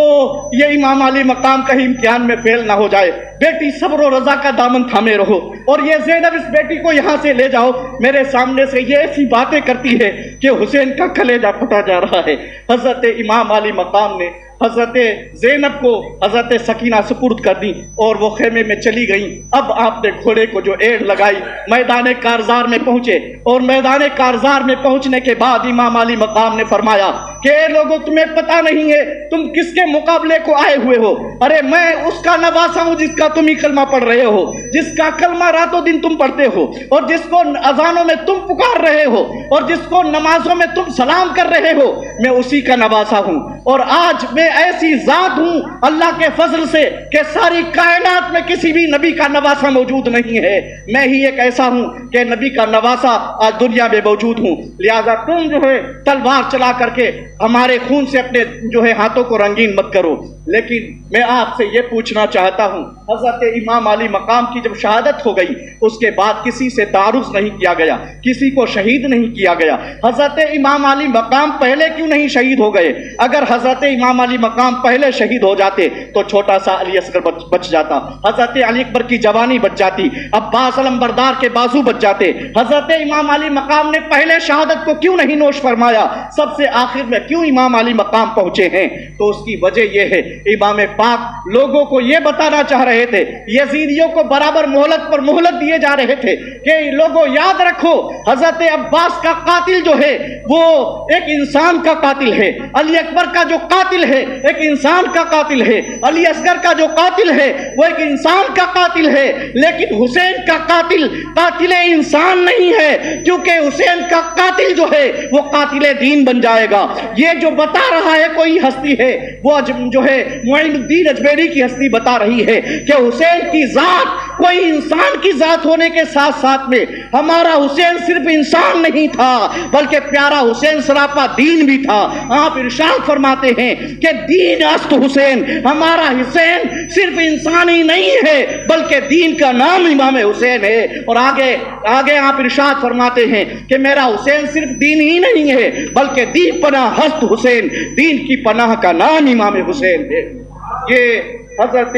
یہ امام علی مقام کہیں امتحان میں فیل نہ ہو جائے۔ بیٹی صبر و رضا کا دامن تھامے رہو، اور یہ زینب اس بیٹی کو یہاں سے لے جاؤ، میرے سامنے سے یہ ایسی باتیں کرتی ہے کہ حسین کا کلیجہ پھٹا جا رہا ہے۔ حضرت امام علی مقام نے حضرت زینب کو حضرت سکینہ سپرد کر دی اور وہ خیمے میں چلی گئیں۔ اب آپ نے گھوڑے کو جو ایڑ لگائی میدان کارزار میں پہنچے، اور میدان کارزار میں پہنچنے کے بعد امام علی مقام نے فرمایا کہ اے لوگوں، تمہیں پتہ نہیں ہے تم کس کے مقابلے کو آئے ہوئے ہو؟ ارے میں اس کا نواسا ہوں جس کا تم ہی کلمہ پڑھ رہے ہو، جس کا کلمہ راتوں دن تم پڑھتے ہو، اور جس کو اذانوں میں تم پکار رہے ہو، اور جس کو نمازوں میں تم سلام کر رہے ہو، میں اسی کا نواسا ہوں، اور آج میں ایسی ذات ہوں اللہ کے فضل سے کہ ساری کائنات میں کسی بھی نبی کا نواسا موجود نہیں ہے، میں ہی ایک ایسا ہوں کہ نبی کا نواسا آج دنیا میں موجود ہوں، لہذا تم جو ہے تلوار چلا کر کے ہمارے خون سے اپنے جو ہے ہاتھوں کو رنگین مت کرو۔ لیکن میں آپ سے یہ پوچھنا چاہتا ہوں، حضرت امام علی مقام کی جب شہادت ہو گئی اس کے بعد کسی سے تعارض نہیں کیا گیا، کسی کو شہید نہیں کیا گیا۔ حضرت امام علی مقام پہلے کیوں نہیں شہید ہو گئے؟ اگر حضرت امام علی مقام پہلے شہید ہو جاتے تو چھوٹا سا علی اصغر بچ جاتا، حضرت علی اکبر کی جوانی بچ جاتی، عباس علمبردار کے بازو بچ جاتے۔ حضرت امام علی مقام نے پہلے شہادت کو کیوں نہیں نوش فرمایا، سب سے آخر میں کیوں امام علی مقام پہنچے ہیں؟ تو اس کی وجہ یہ ہے، امام پاک لوگوں کو یہ بتانا چاہ رہے تھے، یزیدیوں کو برابر مہلت پر مہلت دیے جا رہے تھے کہ لوگوں یاد رکھو حضرت عباس کا قاتل جو ہے وہ ایک انسان کا قاتل ہے، علی اکبر کا جو قاتل ہے ایک انسان کا قاتل ہے، علی اصغر کا جو قاتل ہے وہ ایک انسان کا قاتل ہے، لیکن حسین کا قاتل قاتل انسان نہیں ہے، کیونکہ حسین کا قاتل جو ہے وہ قاتل دین بن جائے گا۔ یہ جو بتا رہا ہے کوئی ہستی ہے وہ جو ہے معین الدین اجمیری کی ہستی بتا رہی ہے کہ حسین کی ذات کوئی انسان کی ذات ہونے کے ساتھ ساتھ میں ہمارا حسین صرف انسان نہیں تھا بلکہ پیارا حسین سراپا دین بھی تھا۔ آپ ارشاد فرماتے ہیں کہ دین است حسین، ہمارا حسین صرف انسان ہی نہیں ہے بلکہ دین کا نام امام حسین ہے۔ اور آگے آپ ارشاد فرماتے ہیں کہ میرا حسین صرف دین ہی نہیں ہے بلکہ دین پناہ ہست حسین، دین کی پناہ کا نام امام حسین ہے۔ یہ حضرت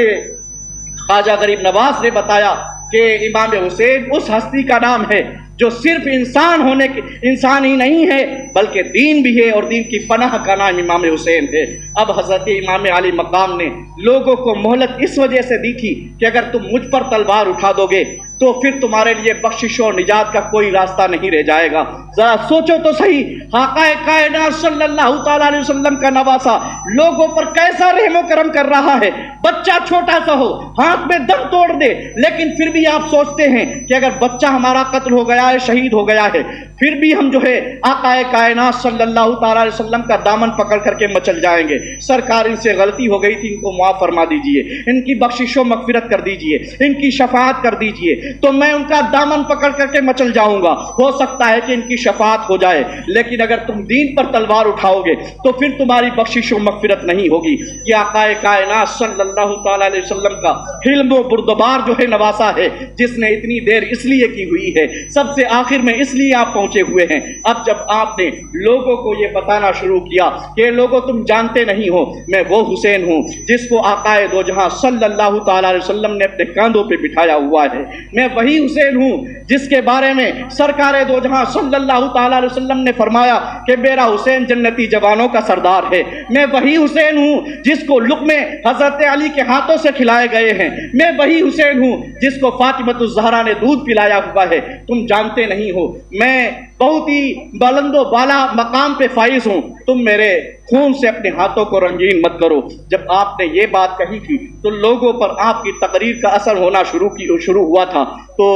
خواجہ غریب نواز نے بتایا کہ امام حسین اس ہستی کا نام ہے جو صرف انسان ہی نہیں ہے بلکہ دین بھی ہے، اور دین کی پناہ کا نام امام حسین ہے۔ اب حضرت امام علی مقام نے لوگوں کو مہلت اس وجہ سے دی تھی کہ اگر تم مجھ پر تلوار اٹھا دو گے تو پھر تمہارے لیے بخشش و نجات کا کوئی راستہ نہیں رہ جائے گا۔ ذرا سوچو تو صحیح، آقا کائنات صلی اللہ تعالیٰ علیہ وسلم کا نواسا لوگوں پر کیسا رحم و کرم کر رہا ہے۔ بچہ چھوٹا سا ہو ہاتھ میں دم توڑ دے، لیکن پھر بھی آپ سوچتے ہیں کہ اگر بچہ ہمارا قتل ہو گیا ہے، شہید ہو گیا ہے، پھر بھی ہم جو ہے آقا کائنات صلی اللہ تعالیٰ علیہ وسلم کا دامن پکڑ کر کے مچل جائیں گے۔ سرکار ان سے غلطی ہو گئی تھی، ان کو معاف فرما دیجئے، ان کی بخشش و مغفرت کر دیجئے، ان کی شفاعت کر دیجئے، تو میں ان کا دامن پکڑ کر کے مچل جاؤں گا۔ ہو سکتا ہے کہ ان کی شفاعت ہو جائے، لیکن اگر تم دین پر تلوار اٹھاؤ گے تو پھر تمہاری بخشش و مغفرت نہیں ہوگی۔ یہ آقا کائنات صلی اللہ تعالیٰ علیہ وسلم کا حلم و بردبار جو ہے نواسا ہے، جس نے اتنی دیر اس لیے کی ہوئی ہے، سب سے آخر میں اس لیے آپ پہنچے ہوئے ہیں۔ اب جب آپ نے لوگوں کو یہ بتانا شروع کیا کہ لوگوں تم جانتے نہیں ہو میں وہ حسین ہوں جس کو آقا دو جہاں صلی اللہ تعالیٰ علیہ وسلم نے اپنے کاندھوں پہ بٹھایا ہوا ہے، میں وہی حسین ہوں جس کے بارے میں سرکار دو جہاں صلی اللہ تعالیٰ علیہ وسلم نے فرمایا کہ میرا حسین جنتی جوانوں کا سردار ہے، میں وہی حسین ہوں جس کو لقمے حضرت علی کے ہاتھوں سے کھلائے گئے ہیں، میں وہی حسین ہوں جس کو فاطمۃ الزہرا نے دودھ پلایا ہوا ہے۔ تم جانتے نہیں ہو، میں بہت ہی بلند و بالا مقام پہ فائز ہوں، تم میرے خون سے اپنے ہاتھوں کو رنگین مت کرو۔ جب آپ نے یہ بات کہی تھی تو لوگوں پر آپ کی تقریر کا اثر ہونا شروع ہوا تھا، تو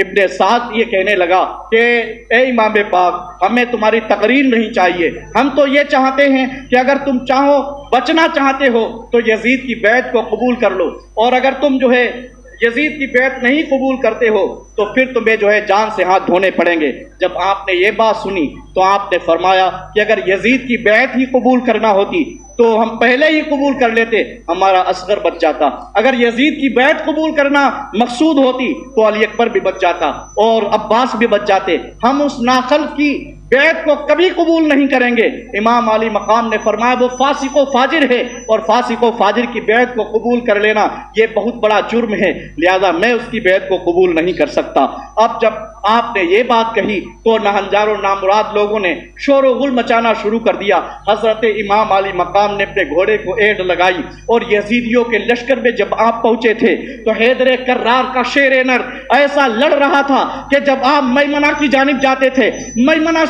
ابن سعد یہ کہنے لگا کہ اے امام پاک، ہمیں تمہاری تقریر نہیں چاہیے، ہم تو یہ چاہتے ہیں کہ اگر تم چاہو بچنا چاہتے ہو تو یزید کی بیعت کو قبول کر لو، اور اگر تم جو ہے یزید کی بیعت نہیں قبول کرتے ہو تو پھر تمہیں جو ہے جان سے ہاتھ دھونے پڑیں گے۔ جب آپ نے یہ بات سنی تو آپ نے فرمایا کہ اگر یزید کی بیعت ہی قبول کرنا ہوتی تو ہم پہلے ہی قبول کر لیتے، ہمارا اصغر بچ جاتا۔ اگر یزید کی بیعت قبول کرنا مقصود ہوتی تو علی اکبر بھی بچ جاتا اور عباس بھی بچ جاتے، ہم اس ناخلف کی بیعت کو کبھی قبول نہیں کریں گے۔ امام علی مقام نے فرمایا وہ فاسق و فاجر ہے، اور فاسق و فاجر کی بیعت کو قبول کر لینا یہ بہت بڑا جرم ہے، لہذا میں اس کی بیعت کو قبول نہیں کر سکتا۔ اب جب آپ نے یہ بات کہی تو ناہنجار و نامراد لوگوں نے شور و غل مچانا شروع کر دیا۔ حضرت امام علی مقام نے اپنے گھوڑے کو ایڑ لگائی، اور یزیدیوں کے لشکر میں جب آپ پہنچے تھے تو حیدر کرار کا شیر نر ایسا لڑ رہا تھا کہ جب آپ میمنہ کی جانب جاتے تھے، میمنہ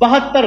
72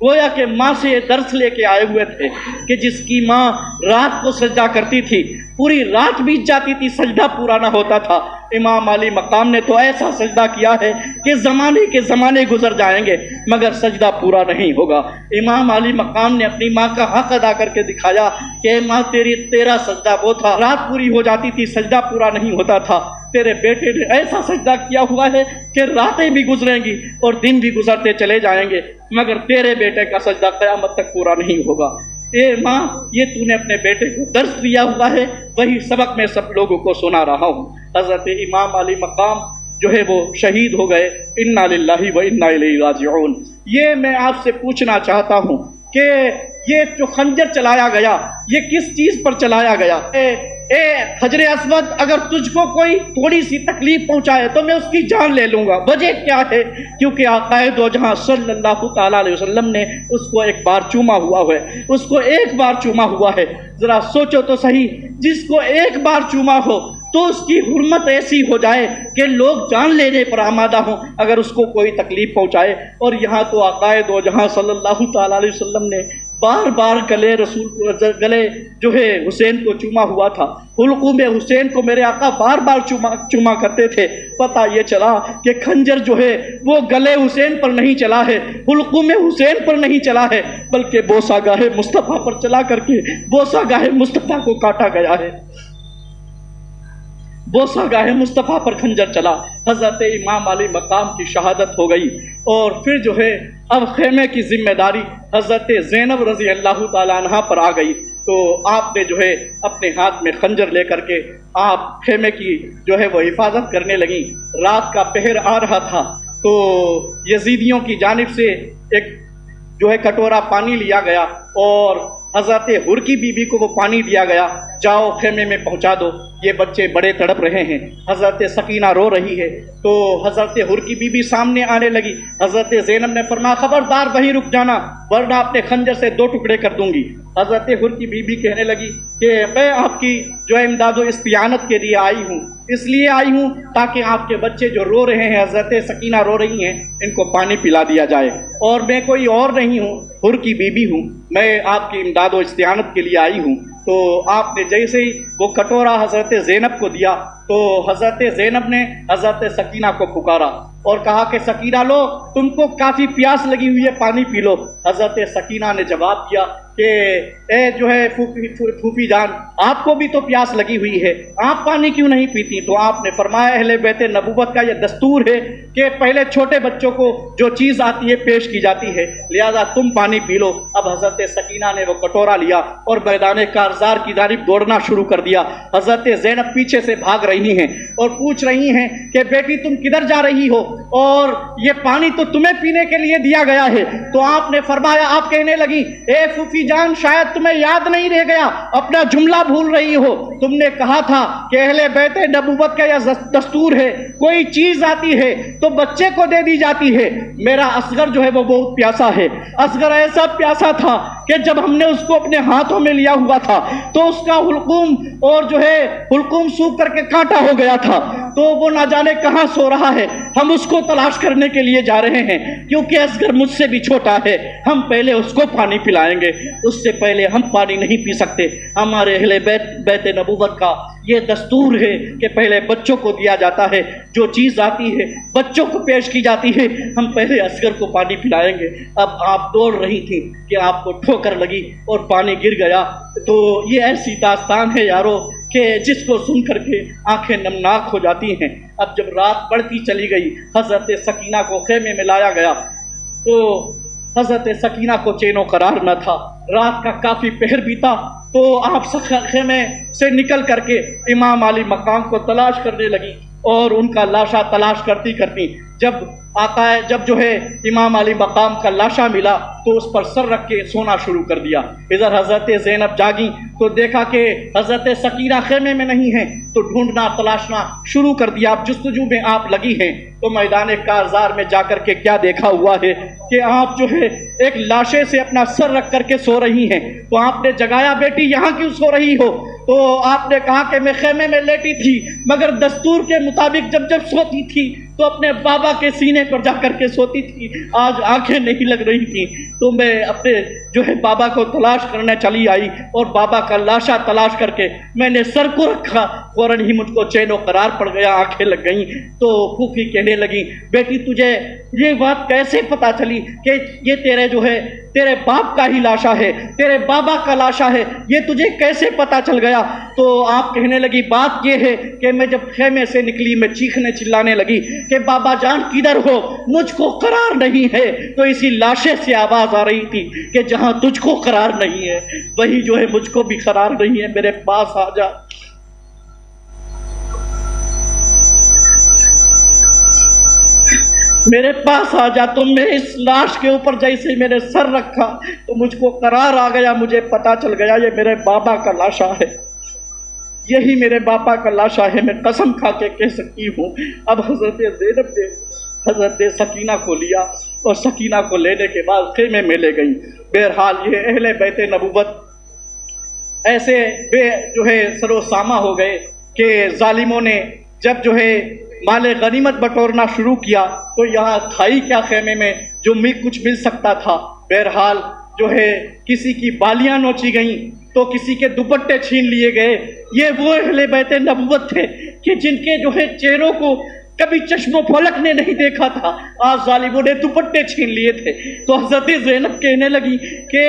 گویا کہ ماں سے یہ درس لے کے آئے ہوئے تھے کہ جس کی ماں رات کو سجدہ کرتی تھی پوری رات بیت جاتی تھی سجدہ پورا نہ ہوتا تھا، امام علی مقام نے تو ایسا سجدہ کیا ہے کہ زمانے کے زمانے گزر جائیں گے مگر سجدہ پورا نہیں ہوگا۔ امام علی مقام نے اپنی ماں کا حق ادا کر کے دکھایا کہ ماں تیرا سجدہ وہ تھا، رات پوری ہو جاتی تھی سجدہ پورا نہیں ہوتا تھا، تیرے بیٹے نے ایسا سجدہ کیا ہوا ہے کہ راتیں بھی گزریں گی اور دن بھی گزرتے چلے جائیں گے مگر تیرے بیٹے کا سجدہ قیامت تک پورا نہیں ہوگا۔ اے ماں، یہ تو نے اپنے بیٹے کو درس دیا ہوا ہے، وہی سبق میں سب لوگوں کو سنا رہا ہوں۔ حضرت امام علی مقام جو ہے وہ شہید ہو گئے، انا للہ و انا الیہ راجعون۔ یہ میں آپ سے پوچھنا چاہتا ہوں کہ یہ جو خنجر چلایا گیا یہ کس چیز پر چلایا گیا؟ اے حجر اسود، اگر تجھ کو کوئی تھوڑی سی تکلیف پہنچائے تو میں اس کی جان لے لوں گا۔ وجہ کیا ہے؟ کیونکہ آقا دو جہاں صلی اللہ تعالیٰ علیہ وسلم نے اس کو ایک بار چوما ہوا ہے، اس کو ایک بار چوما ہوا ہے۔ ذرا سوچو تو صحیح، جس کو ایک بار چوما ہو تو اس کی حرمت ایسی ہو جائے کہ لوگ جان لینے پر آمادہ ہوں اگر اس کو کوئی تکلیف پہنچائے، اور یہاں تو آقا دو جہاں صلی اللہ تعالیٰ علیہ وسلم نے بار بار گلے جو ہے حسین کو چوما ہوا تھا۔ حلقوم حسین کو میرے آقا بار بار چوما کرتے تھے۔ پتہ یہ چلا کہ خنجر جو ہے وہ گلے حسین پر نہیں چلا ہے، حلقوم حسین پر نہیں چلا ہے، بلکہ بوسہ گاہ مصطفیٰ پر چلا کر کے بوسہ گاہ مصطفیٰ کو کاٹا گیا ہے۔ بوسہ گاہ مصطفیٰ پر خنجر چلا، حضرت امام علی مقام کی شہادت ہو گئی۔ اور پھر جو ہے اب خیمے کی ذمہ داری حضرت زینب رضی اللہ تعالیٰ عنہ پر آ گئی، تو آپ نے جو ہے اپنے ہاتھ میں خنجر لے کر کے آپ خیمے کی جو ہے وہ حفاظت کرنے لگیں۔ رات کا پہر آ رہا تھا تو یزیدیوں کی جانب سے ایک جو ہے کٹورا پانی لیا گیا اور حضرت حر کی بی بی کو وہ پانی دیا گیا، جاؤ خیمے میں پہنچا دو، یہ بچے بڑے تڑپ رہے ہیں۔ حضرت سکینہ رو رہی ہے تو حضرت حر کی بی بی سامنے آنے لگی۔ حضرت زینب نے فرمایا خبردار وہیں رک جانا ورنہ اپنے خنجر سے 2 ٹکڑے کر دوں گی۔ حضرت حر کی بی بی کہنے لگی کہ میں آپ کی جو امداد و استعانت کے لیے آئی ہوں، اس لیے آئی ہوں تاکہ آپ کے بچے جو رو رہے ہیں، حضرت سکینہ رو رہی ہیں، ان کو پانی پلا دیا جائے، اور میں کوئی اور نہیں ہوں، حر کی بی بی ہوں، میں آپ کی امداد و استعانت کے لیے آئی ہوں۔ تو آپ نے جیسے ہی وہ کٹورا حضرت زینب کو دیا تو حضرت زینب نے حضرت سکینہ کو پکارا اور کہا کہ سکینہ لو، تم کو کافی پیاس لگی ہوئی ہے، پانی پی لو۔ حضرت سکینہ نے جواب دیا کہ اے جو ہے پھوپھی جان، آپ کو بھی تو پیاس لگی ہوئی ہے، آپ پانی کیوں نہیں پیتی؟ تو آپ نے فرمایا اہل بیت نبوت کا یہ دستور ہے کہ پہلے چھوٹے بچوں کو جو چیز آتی ہے پیش کی جاتی ہے، لہذا تم پانی پی لو۔ اب حضرت سکینہ نے وہ کٹورا لیا اور میدان کارزار کی جانب دوڑنا شروع کر دیا۔ حضرت زینب پیچھے سے بھاگ رہی ہیں اور پوچھ رہی ہیں کہ بیٹی تم کدھر جا رہی ہو، اور یہ پانی تو تمہیں پینے کے لیے دیا گیا ہے۔ تو آپ نے فرمایا، آپ کہنے لگی اے پھوپھی جان، شاید تمہیں یاد نہیں رہ گیا، اپنا جملہ بھول رہی ہو، تم نے کہا تھا کہ اہل بیت نبوت کا یہ دستور ہے، کوئی چیز آتی ہے تو بچے کو دے دی جاتی ہے۔ میرا اصغر جو ہے وہ بہت پیاسا ہے، اصغر ایسا پیاسا تھا کہ جب ہم نے اس کو اپنے ہاتھوں میں لیا ہوا تھا تو اس کا حلقوم اور جو ہے حلقوم سوکھ کر کے کانٹا ہو گیا تھا، تو وہ نہ جانے کہاں سو رہا ہے، ہم اس کو تلاش کرنے کے لیے جا رہے ہیں، کیونکہ اصغر مجھ سے بھی چھوٹا ہے، ہم پہلے اس کو پانی پلائیں گے، اس سے پہلے ہم پانی نہیں پی سکتے۔ ہمارے اہل بیت نبوت کا یہ دستور ہے کہ پہلے بچوں کو دیا جاتا ہے، جو چیز آتی ہے بچوں کو پیش کی جاتی ہے، ہم پہلے اصغر کو پانی پلائیں گے۔ اب آپ دوڑ رہی تھی کہ آپ کو ٹھوکر لگی اور پانی گر گیا۔ تو یہ ایسی داستان ہے یارو کہ جس کو سن کر کے آنکھیں نمناک ہو جاتی ہیں۔ اب جب رات بڑھتی چلی گئی، حضرت سکینہ کو خیمے میں لایا گیا تو حضرت سکینہ کو چین و قرار نہ تھا، رات کا کافی پہر بیتا، تو آپ خیمے سے نکل کر کے امام علی مقام کو تلاش کرنے لگی اور ان کا لاشا تلاش کرتی کرتی جب جو ہے امام علی مقام کا لاشا ملا تو اس پر سر رکھ کے سونا شروع کر دیا۔ ادھر حضرت زینب جاگی تو دیکھا کہ حضرت سکینہ خیمے میں نہیں ہیں، تو ڈھونڈنا تلاشنا شروع کر دیا۔ اب جستجو میں آپ لگی ہیں تو میدان کارزار میں جا کر کے کیا دیکھا ہوا ہے کہ آپ جو ہے ایک لاشے سے اپنا سر رکھ کر کے سو رہی ہیں۔ تو آپ نے جگایا، بیٹی یہاں کیوں سو رہی ہو؟ تو آپ نے کہا کہ میں خیمے میں لیٹی تھی، مگر دستور کے مطابق جب سوتی تھی تو اپنے بابا کے سینے پر جا کر کے سوتی تھی، آج آنکھیں نہیں لگ رہی تھیں تو میں اپنے جو ہے بابا کو تلاش کرنے چلی آئی اور بابا کا لاشا تلاش کر کے میں نے سر کو رکھا، فوراً ہی مجھ کو چین و قرار پڑ گیا، آنکھیں لگ گئیں۔ تو پھوپھی کہنے لگی بیٹی تجھے یہ بات کیسے پتا چلی کہ یہ تیرے جو ہے تیرے باپ کا ہی لاشا ہے، تیرے بابا کا لاشا ہے، یہ تجھے کیسے پتا چل گیا؟ تو آپ کہنے لگی بات یہ ہے کہ میں جب خیمے سے نکلی میں چیخنے چلانے لگی کہ بابا جان کدھر ہو، مجھ کو قرار نہیں ہے، تو اسی لاشے سے آواز آ رہی تھی کہ جہاں تجھ کو قرار نہیں ہے وہی جو ہے مجھ کو بھی قرار نہیں ہے، میرے پاس آ جا۔ میرے پاس آ جا۔ تو میں اس لاش کے اوپر جیسے میں نے سر رکھا تو مجھ کو قرار آ گیا، مجھے پتا چل گیا یہ میرے بابا کا لاشا ہے، یہی میرے باپا کا لاشا ہے، میں قسم کھا کے کہہ سکتی ہوں۔ اب حضرت زینب نے حضرت سکینہ کو لیا اور سکینہ کو لینے کے بعد خیمے میں لے گئی۔ بہرحال یہ اہل بیت نبوت ایسے بے جو ہے سر و سامہ ہو گئے کہ ظالموں نے جب جو ہے مال غنیمت بٹورنا شروع کیا تو یہاں تھا ہی کیا خیمے میں جو کچھ مل سکتا تھا۔ بہرحال جو ہے کسی کی بالیاں نوچی گئیں تو کسی کے دوپٹے چھین لیے گئے۔ یہ وہ اہل بیت نبوت تھے کہ جن کے جو ہے چہروں کو کبھی چشم و پھلک نے نہیں دیکھا تھا، آج ظالموں نے دوپٹے چھین لیے تھے۔ تو حضرت زینب کہنے لگی کہ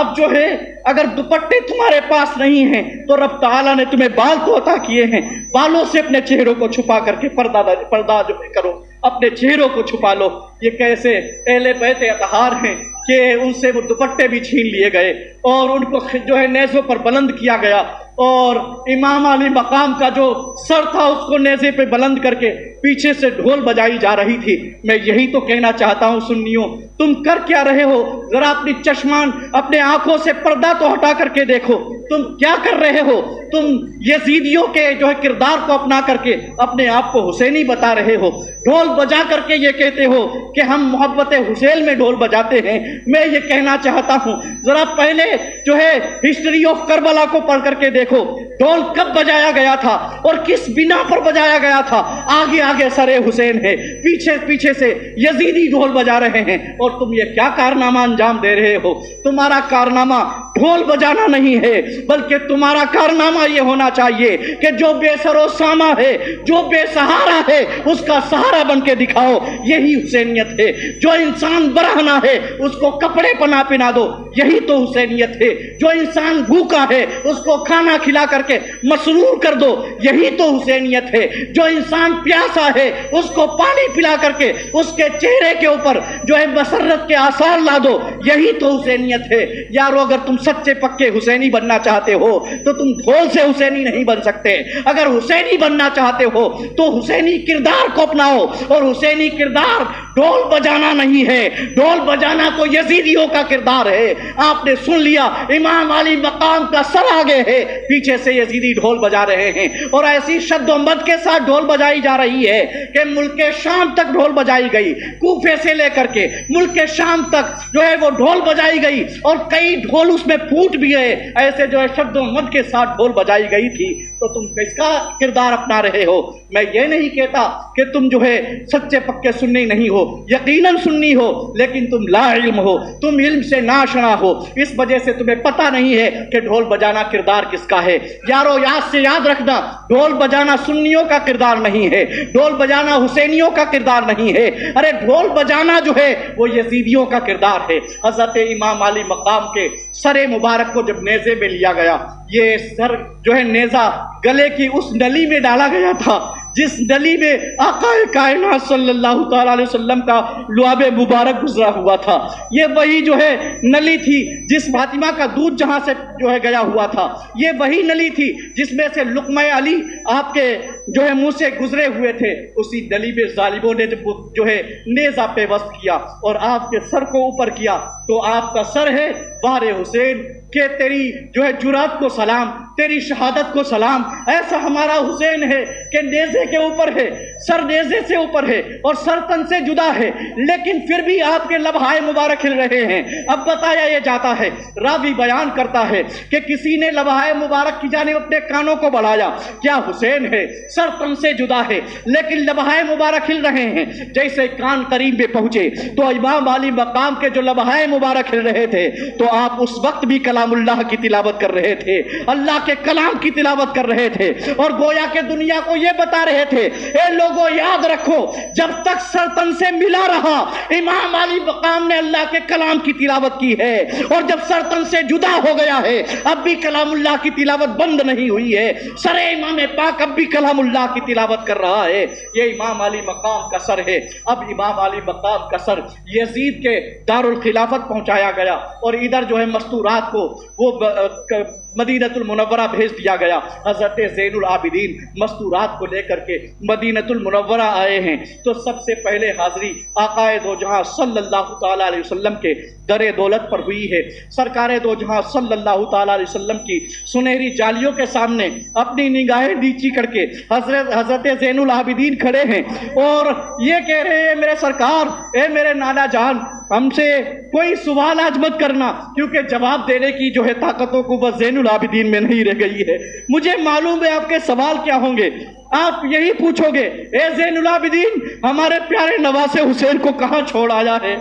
اب جو ہے اگر دوپٹے تمہارے پاس نہیں ہیں تو رب تعالیٰ نے تمہیں بال تو عطا کیے ہیں، بالوں سے اپنے چہروں کو چھپا کر کے پردہ جو ہے کرو، اپنے چہروں کو چھپا لو۔ یہ کیسے اہل بیت اطہار ہیں کہ ان سے وہ دوپٹے بھی چھین لیے گئے اور ان کو جو ہے نیزوں پر بلند کیا گیا، اور امام علی مقام کا جو سر تھا اس کو نیزے پہ بلند کر کے پیچھے سے ڈھول بجائی جا رہی تھی۔ میں یہی تو کہنا چاہتا ہوں سنیوں، تم کر کیا رہے ہو؟ ذرا اپنی چشمان اپنے آنکھوں سے پردہ تو ہٹا کر کے دیکھو، تم کیا کر رہے ہو؟ تم یزیدیوں کے جو ہے کردار کو اپنا کر کے اپنے آپ کو حسینی بتا رہے ہو، ڈھول بجا کر کے یہ کہتے ہو کہ ہم محبت حسین میں ڈھول بجاتے ہیں۔ میں یہ کہنا چاہتا ہوں ذرا پہلے جو ہے ہسٹری آف کربلا کو پڑھ کر کے دیکھو، ڈھول کب بجایا گیا تھا اور کس بنا پر بجایا گیا تھا۔ آگے آگے سر حسین ہے، پیچھے پیچھے سے یزیدی ڈھول بجا رہے ہیں، اور تم یہ کیا کارنامہ انجام دے رہے ہو؟ تمہارا کارنامہ ڈھول بجانا نہیں ہے، بلکہ تمہارا کارنامہ یہ ہونا چاہیے کہ جو بے سر و سامہ ہے، جو بے سہارا ہے، اس کا سہارا بن کے دکھاؤ، یہی حسینیت ہے۔ جو انسان برہنہ ہے اس کو کپڑے پہنا دو، یہی تو حسینیت ہے۔ جو انسان بھوکا ہے اس کو کھانا کھلا کر کے مسرور کر دو، یہی تو حسینیت ہے۔ جو انسان پیاسا ہے اس کو پانی پلا کر کے اس کے چہرے کے اوپر جو ہے مسرت کے آثار لا دو، یہی تو حسینیت ہے۔ یارو اگر تم سچے پکے حسینی بننا چاہتے ہو تو تم ڈھول سے حسینی نہیں بن سکتے۔ اگر حسینی بننا چاہتے ہو تو حسینی کردار کو اپناؤ، اور حسینی کردار ڈھول بجانا نہیں ہے، ڈھول بجانا تو یزیدیوں کا کردار ہے۔ آپ نے سن لیا امام علی مقام کا سر آگے ہے، پیچھے سے یزیدی ڈھول بجا رہے ہیں، اور ایسی شد و مد کے ساتھ ڈھول بجائی جا رہی ہے کہ ملک شام تک ڈھول بجائی گئی، کوفے سے لے کر کے ملک شام تک جو ہے وہ ڈھول بجائی گئی، اور کئی ڈھول اس میں پھوٹ بھی گئے، ایسے جو ہے شد و مد کے ساتھ ڈھول بجائی گئی تھی۔ تو تم کس کا کردار اپنا رہے ہو؟ میں یہ نہیں کہتا کہ تم جو ہے سچے پکے سنی نہیں ہو، یقیناً سنی ہو، لیکن تم لا علم ہو، تم علم سے ناشنا ہو، اس وجہ سے تمہیں پتہ نہیں ہے کہ ڈھول بجانا کردار کس کا ہے۔ یارو یاد رکھنا، ڈھول بجانا سنیوں کا کردار نہیں ہے، ڈھول بجانا حسینیوں کا کردار نہیں ہے، ارے ڈھول بجانا جو ہے وہ یزیدیوں کا کردار ہے۔ حضرت امام علی مقام کے سر مبارک کو جب نیزے میں لیا گیا، یہ سر جو ہے نیزہ گلے کی اس نلی میں ڈالا گیا تھا جس نلی میں آقا کائنات صلی اللہ تعالی علیہ وسلم کا لعاب مبارک گزرا ہوا تھا۔ یہ وہی جو ہے نلی تھی جس فاطمہ کا دودھ جہاں سے جو ہے گیا ہوا تھا، یہ وہی نلی تھی جس میں سے لقمہ علی آپ کے جو ہے منہ سے گزرے ہوئے تھے۔ اسی نلی میں ظالموں نے جو ہے نیزہ پیوست کیا اور آپ کے سر کو اوپر کیا، تو آپ کا سر ہے بار حسین کہ تیری جو ہے جرات کو سلام، تیری شہادت کو سلام۔ ایسا ہمارا حسین ہے کہ نیزے کے اوپر ہے، سر نیزے سے اوپر ہے اور سر تن سے جدا ہے، لیکن پھر بھی آپ کے لبہائے مبارک ہل رہے ہیں۔ اب بتایا یہ جاتا ہے، راوی بیان کرتا ہے کہ کسی نے لبہائے مبارک کی جانب اپنے کانوں کو بڑھایا، کیا حسین ہے، سر تن سے جدا ہے لیکن لبہائے مبارک ہل رہے ہیں۔ جیسے کان قریب میں پہنچے تو امام علی مقام کے جو لبہائے مبارک ہل رہے تھے تو آپ اس وقت بھی کلام اللہ کی تلاوت کر رہے تھے، اللہ کے کلام کی تلاوت کر رہے تھے، اور گویا کہ دنیا کو یہ بتا رہے تھے، اے لوگوں یاد رکھو جب تک سر تن سے ملا رہا امام علی مقام نے اللہ کے کلام کی تلاوت کی ہے، اور جب سر تن سے جدا ہو گیا ہے اب بھی کلام اللہ کی تلاوت بند نہیں ہوئی ہے، سر امام پاک اب بھی کلام اللہ کی تلاوت کر رہا ہے۔ یہ امام علی مقام کا سر ہے۔ اب امام علی مقام کا سر یزید کے دارالخلافت پہنچایا گیا، اور ادھر جو ہے مستورات کو وہ مدینہ المنورہ بھیج دیا گیا۔ حضرت زین العابدین مستورات کو لے کر کے مدینہ المنورہ آئے ہیں تو سب سے پہلے حاضری آقا دو جہاں صلی اللہ تعالیٰ علیہ وسلم کے در دولت پر ہوئی ہے۔ سرکار دو جہاں صلی اللہ تعالیٰ علیہ وسلم کی سنہری جالیوں کے سامنے اپنی نگاہیں نیچی کر کے حضرت زین العابدین کھڑے ہیں اور یہ کہہ رہے ہیں، میرے سرکار، اے میرے نانا جان، ہم سے کوئی سوال آج مت کرنا، کیونکہ جواب دینے کی جو ہے طاقت و قوت زین العابدین میں نہیں رہ گئی ہے۔ مجھے معلوم ہے آپ کے سوال کیا ہوں گے، آپ یہی پوچھو گے، اے زین العابدین، ہمارے پیارے نواسے حسین کو کہاں چھوڑ آیا ہے،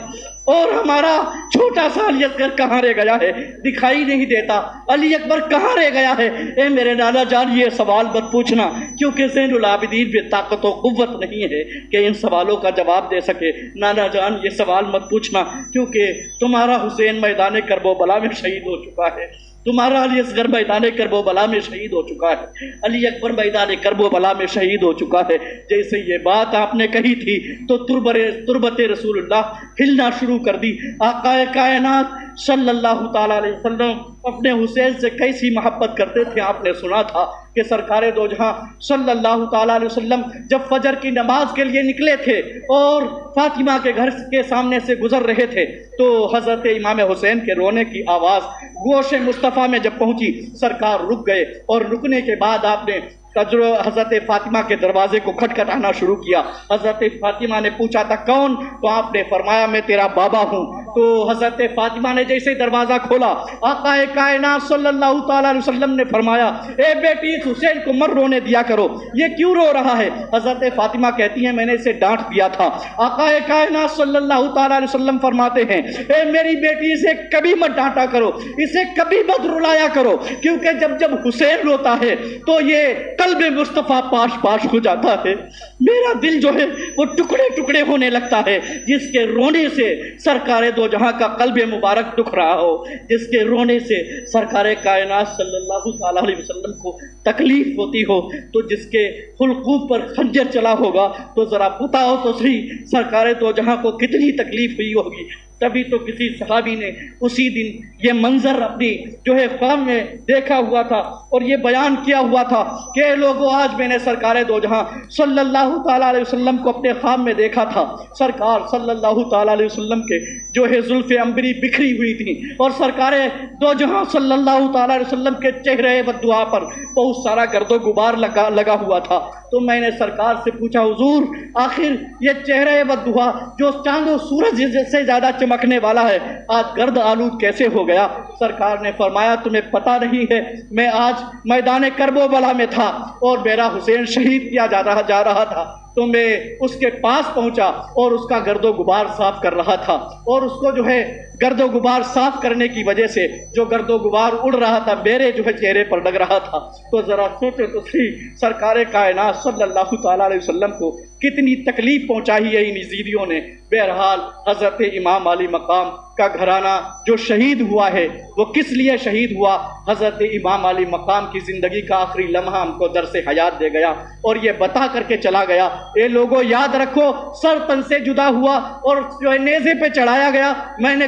اور ہمارا چھوٹا سا علی اکبر کہاں رہ گیا ہے، دکھائی نہیں دیتا، علی اکبر کہاں رہ گیا ہے۔ اے میرے نانا جان، یہ سوال مت پوچھنا، کیونکہ زین العابدین میں طاقت و قوت نہیں ہے کہ ان سوالوں کا جواب دے سکے۔ نانا جان، یہ سوال مت پوچھنا، کیونکہ تمہارا حسین میدان کرب و بلا میں شہید ہو چکا ہے، تمہارا علی اصغر میدان کرب و بلا میں شہید ہو چکا ہے، علی اکبر میدان کرب و بلا میں شہید ہو چکا ہے۔ جیسے یہ بات آپ نے کہی تھی تو تربت رسول اللہ ہلنا شروع کر دی۔ آقا کائنات صلی اللہ تعالیٰ علیہ وسلم اپنے حسین سے کیسی محبت کرتے تھے، آپ نے سنا تھا کہ سرکار دو جہاں صلی اللہ تعالیٰ علیہ وسلم جب فجر کی نماز کے لیے نکلے تھے اور فاطمہ کے گھر کے سامنے سے گزر رہے تھے تو حضرت امام حسین کے رونے کی آواز گوش مصطفیٰ میں جب پہنچی، سرکار رک گئے، اور رکنے کے بعد آپ نے حضرت فاطمہ کے دروازے کو کھٹکھٹانا شروع کیا۔ حضرت فاطمہ نے پوچھا تھا کون، تو آپ نے فرمایا میں تیرا بابا ہوں۔ تو حضرت فاطمہ نے جیسے دروازہ کھولا، آقا کائنات صلی اللہ تعالیٰ علیہ وسلم نے فرمایا، اے بیٹی، اس حسین کو مر رونے دیا کرو، یہ کیوں رو رہا ہے؟ حضرت فاطمہ کہتی ہیں میں نے اسے ڈانٹ دیا تھا۔ آقا کائنات صلی اللہ تعالیٰ علیہ وسلم فرماتے ہیں، اے میری بیٹی، اسے کبھی مت ڈانٹا کرو، اسے کبھی مت رلایا کرو، کیونکہ جب حسین روتا ہے تو یہ قلب مصطفیٰ پاش پاش ہو جاتا ہے، میرا دل جو ہے وہ ٹکڑے ٹکڑے ہونے لگتا ہے، جس کے رونے سے سرکار دو جہاں کا قلب مبارک دکھ رہا ہو، جس کے رونے سے سرکار کائنات صلی اللہ تعالیٰ علیہ وسلم کو تکلیف ہوتی ہو، تو جس کے حلقوم پر خنجر چلا ہوگا تو ذرا بتاؤ تو صحیح سرکار دو جہاں کو کتنی تکلیف ہوئی ہوگی۔ تبھی تو کسی صحابی نے اسی دن یہ منظر اپنی جو ہے خواب میں دیکھا ہوا تھا اور یہ بیان کیا ہوا تھا کہ لوگوں، آج میں نے سرکار دو جہاں صلی اللہ تعالیٰ علیہ وسلم کو اپنے خواب میں دیکھا تھا۔ سرکار صلی اللہ تعالیٰ علیہ وسلم کے جو ہے زلف عنبری بکھری ہوئی تھی، اور سرکار دو جہاں صلی اللہ تعالیٰ علیہ وسلم کے چہرے بددعا پر بہت سارا گرد و غبار لگا ہوا تھا۔ تو میں نے سرکار سے پوچھا، حضور، آخر یہ چہرے بددعا جو چاند و سورج سے زیادہ چمکنے والا ہے آج گرد آلود کیسے ہو گیا؟ سرکار نے فرمایا، تمہیں پتہ نہیں ہے، میں آج میدان کرب و بلا میں تھا اور میرا حسین شہید کیا جا رہا تھا، تو میں اس کے پاس پہنچا اور اس کا گرد و غبار صاف کر رہا تھا، اور اس کو جو ہے گرد و غبار صاف کرنے کی وجہ سے جو گرد و غبار اڑ رہا تھا میرے جو ہے چہرے پر لگ رہا تھا۔ تو ذرا سوچو تو صحیح سرکار کائنات صلی اللہ تعالیٰ علیہ وسلم کو کتنی تکلیف پہنچائی ہے ان یزیدیوں نے۔ بہرحال حضرت امام علی مقام کا گھرانہ جو شہید ہوا ہے وہ کس لیے شہید ہوا؟ حضرت امام علی مقام کی زندگی کا آخری لمحہ ہم کو درس حیات دے گیا اور یہ بتا کر کے چلا گیا، اے لوگوں یاد رکھو، سر تن سے جدا ہوا اور جو نیزے پہ چڑھایا گیا، میں نے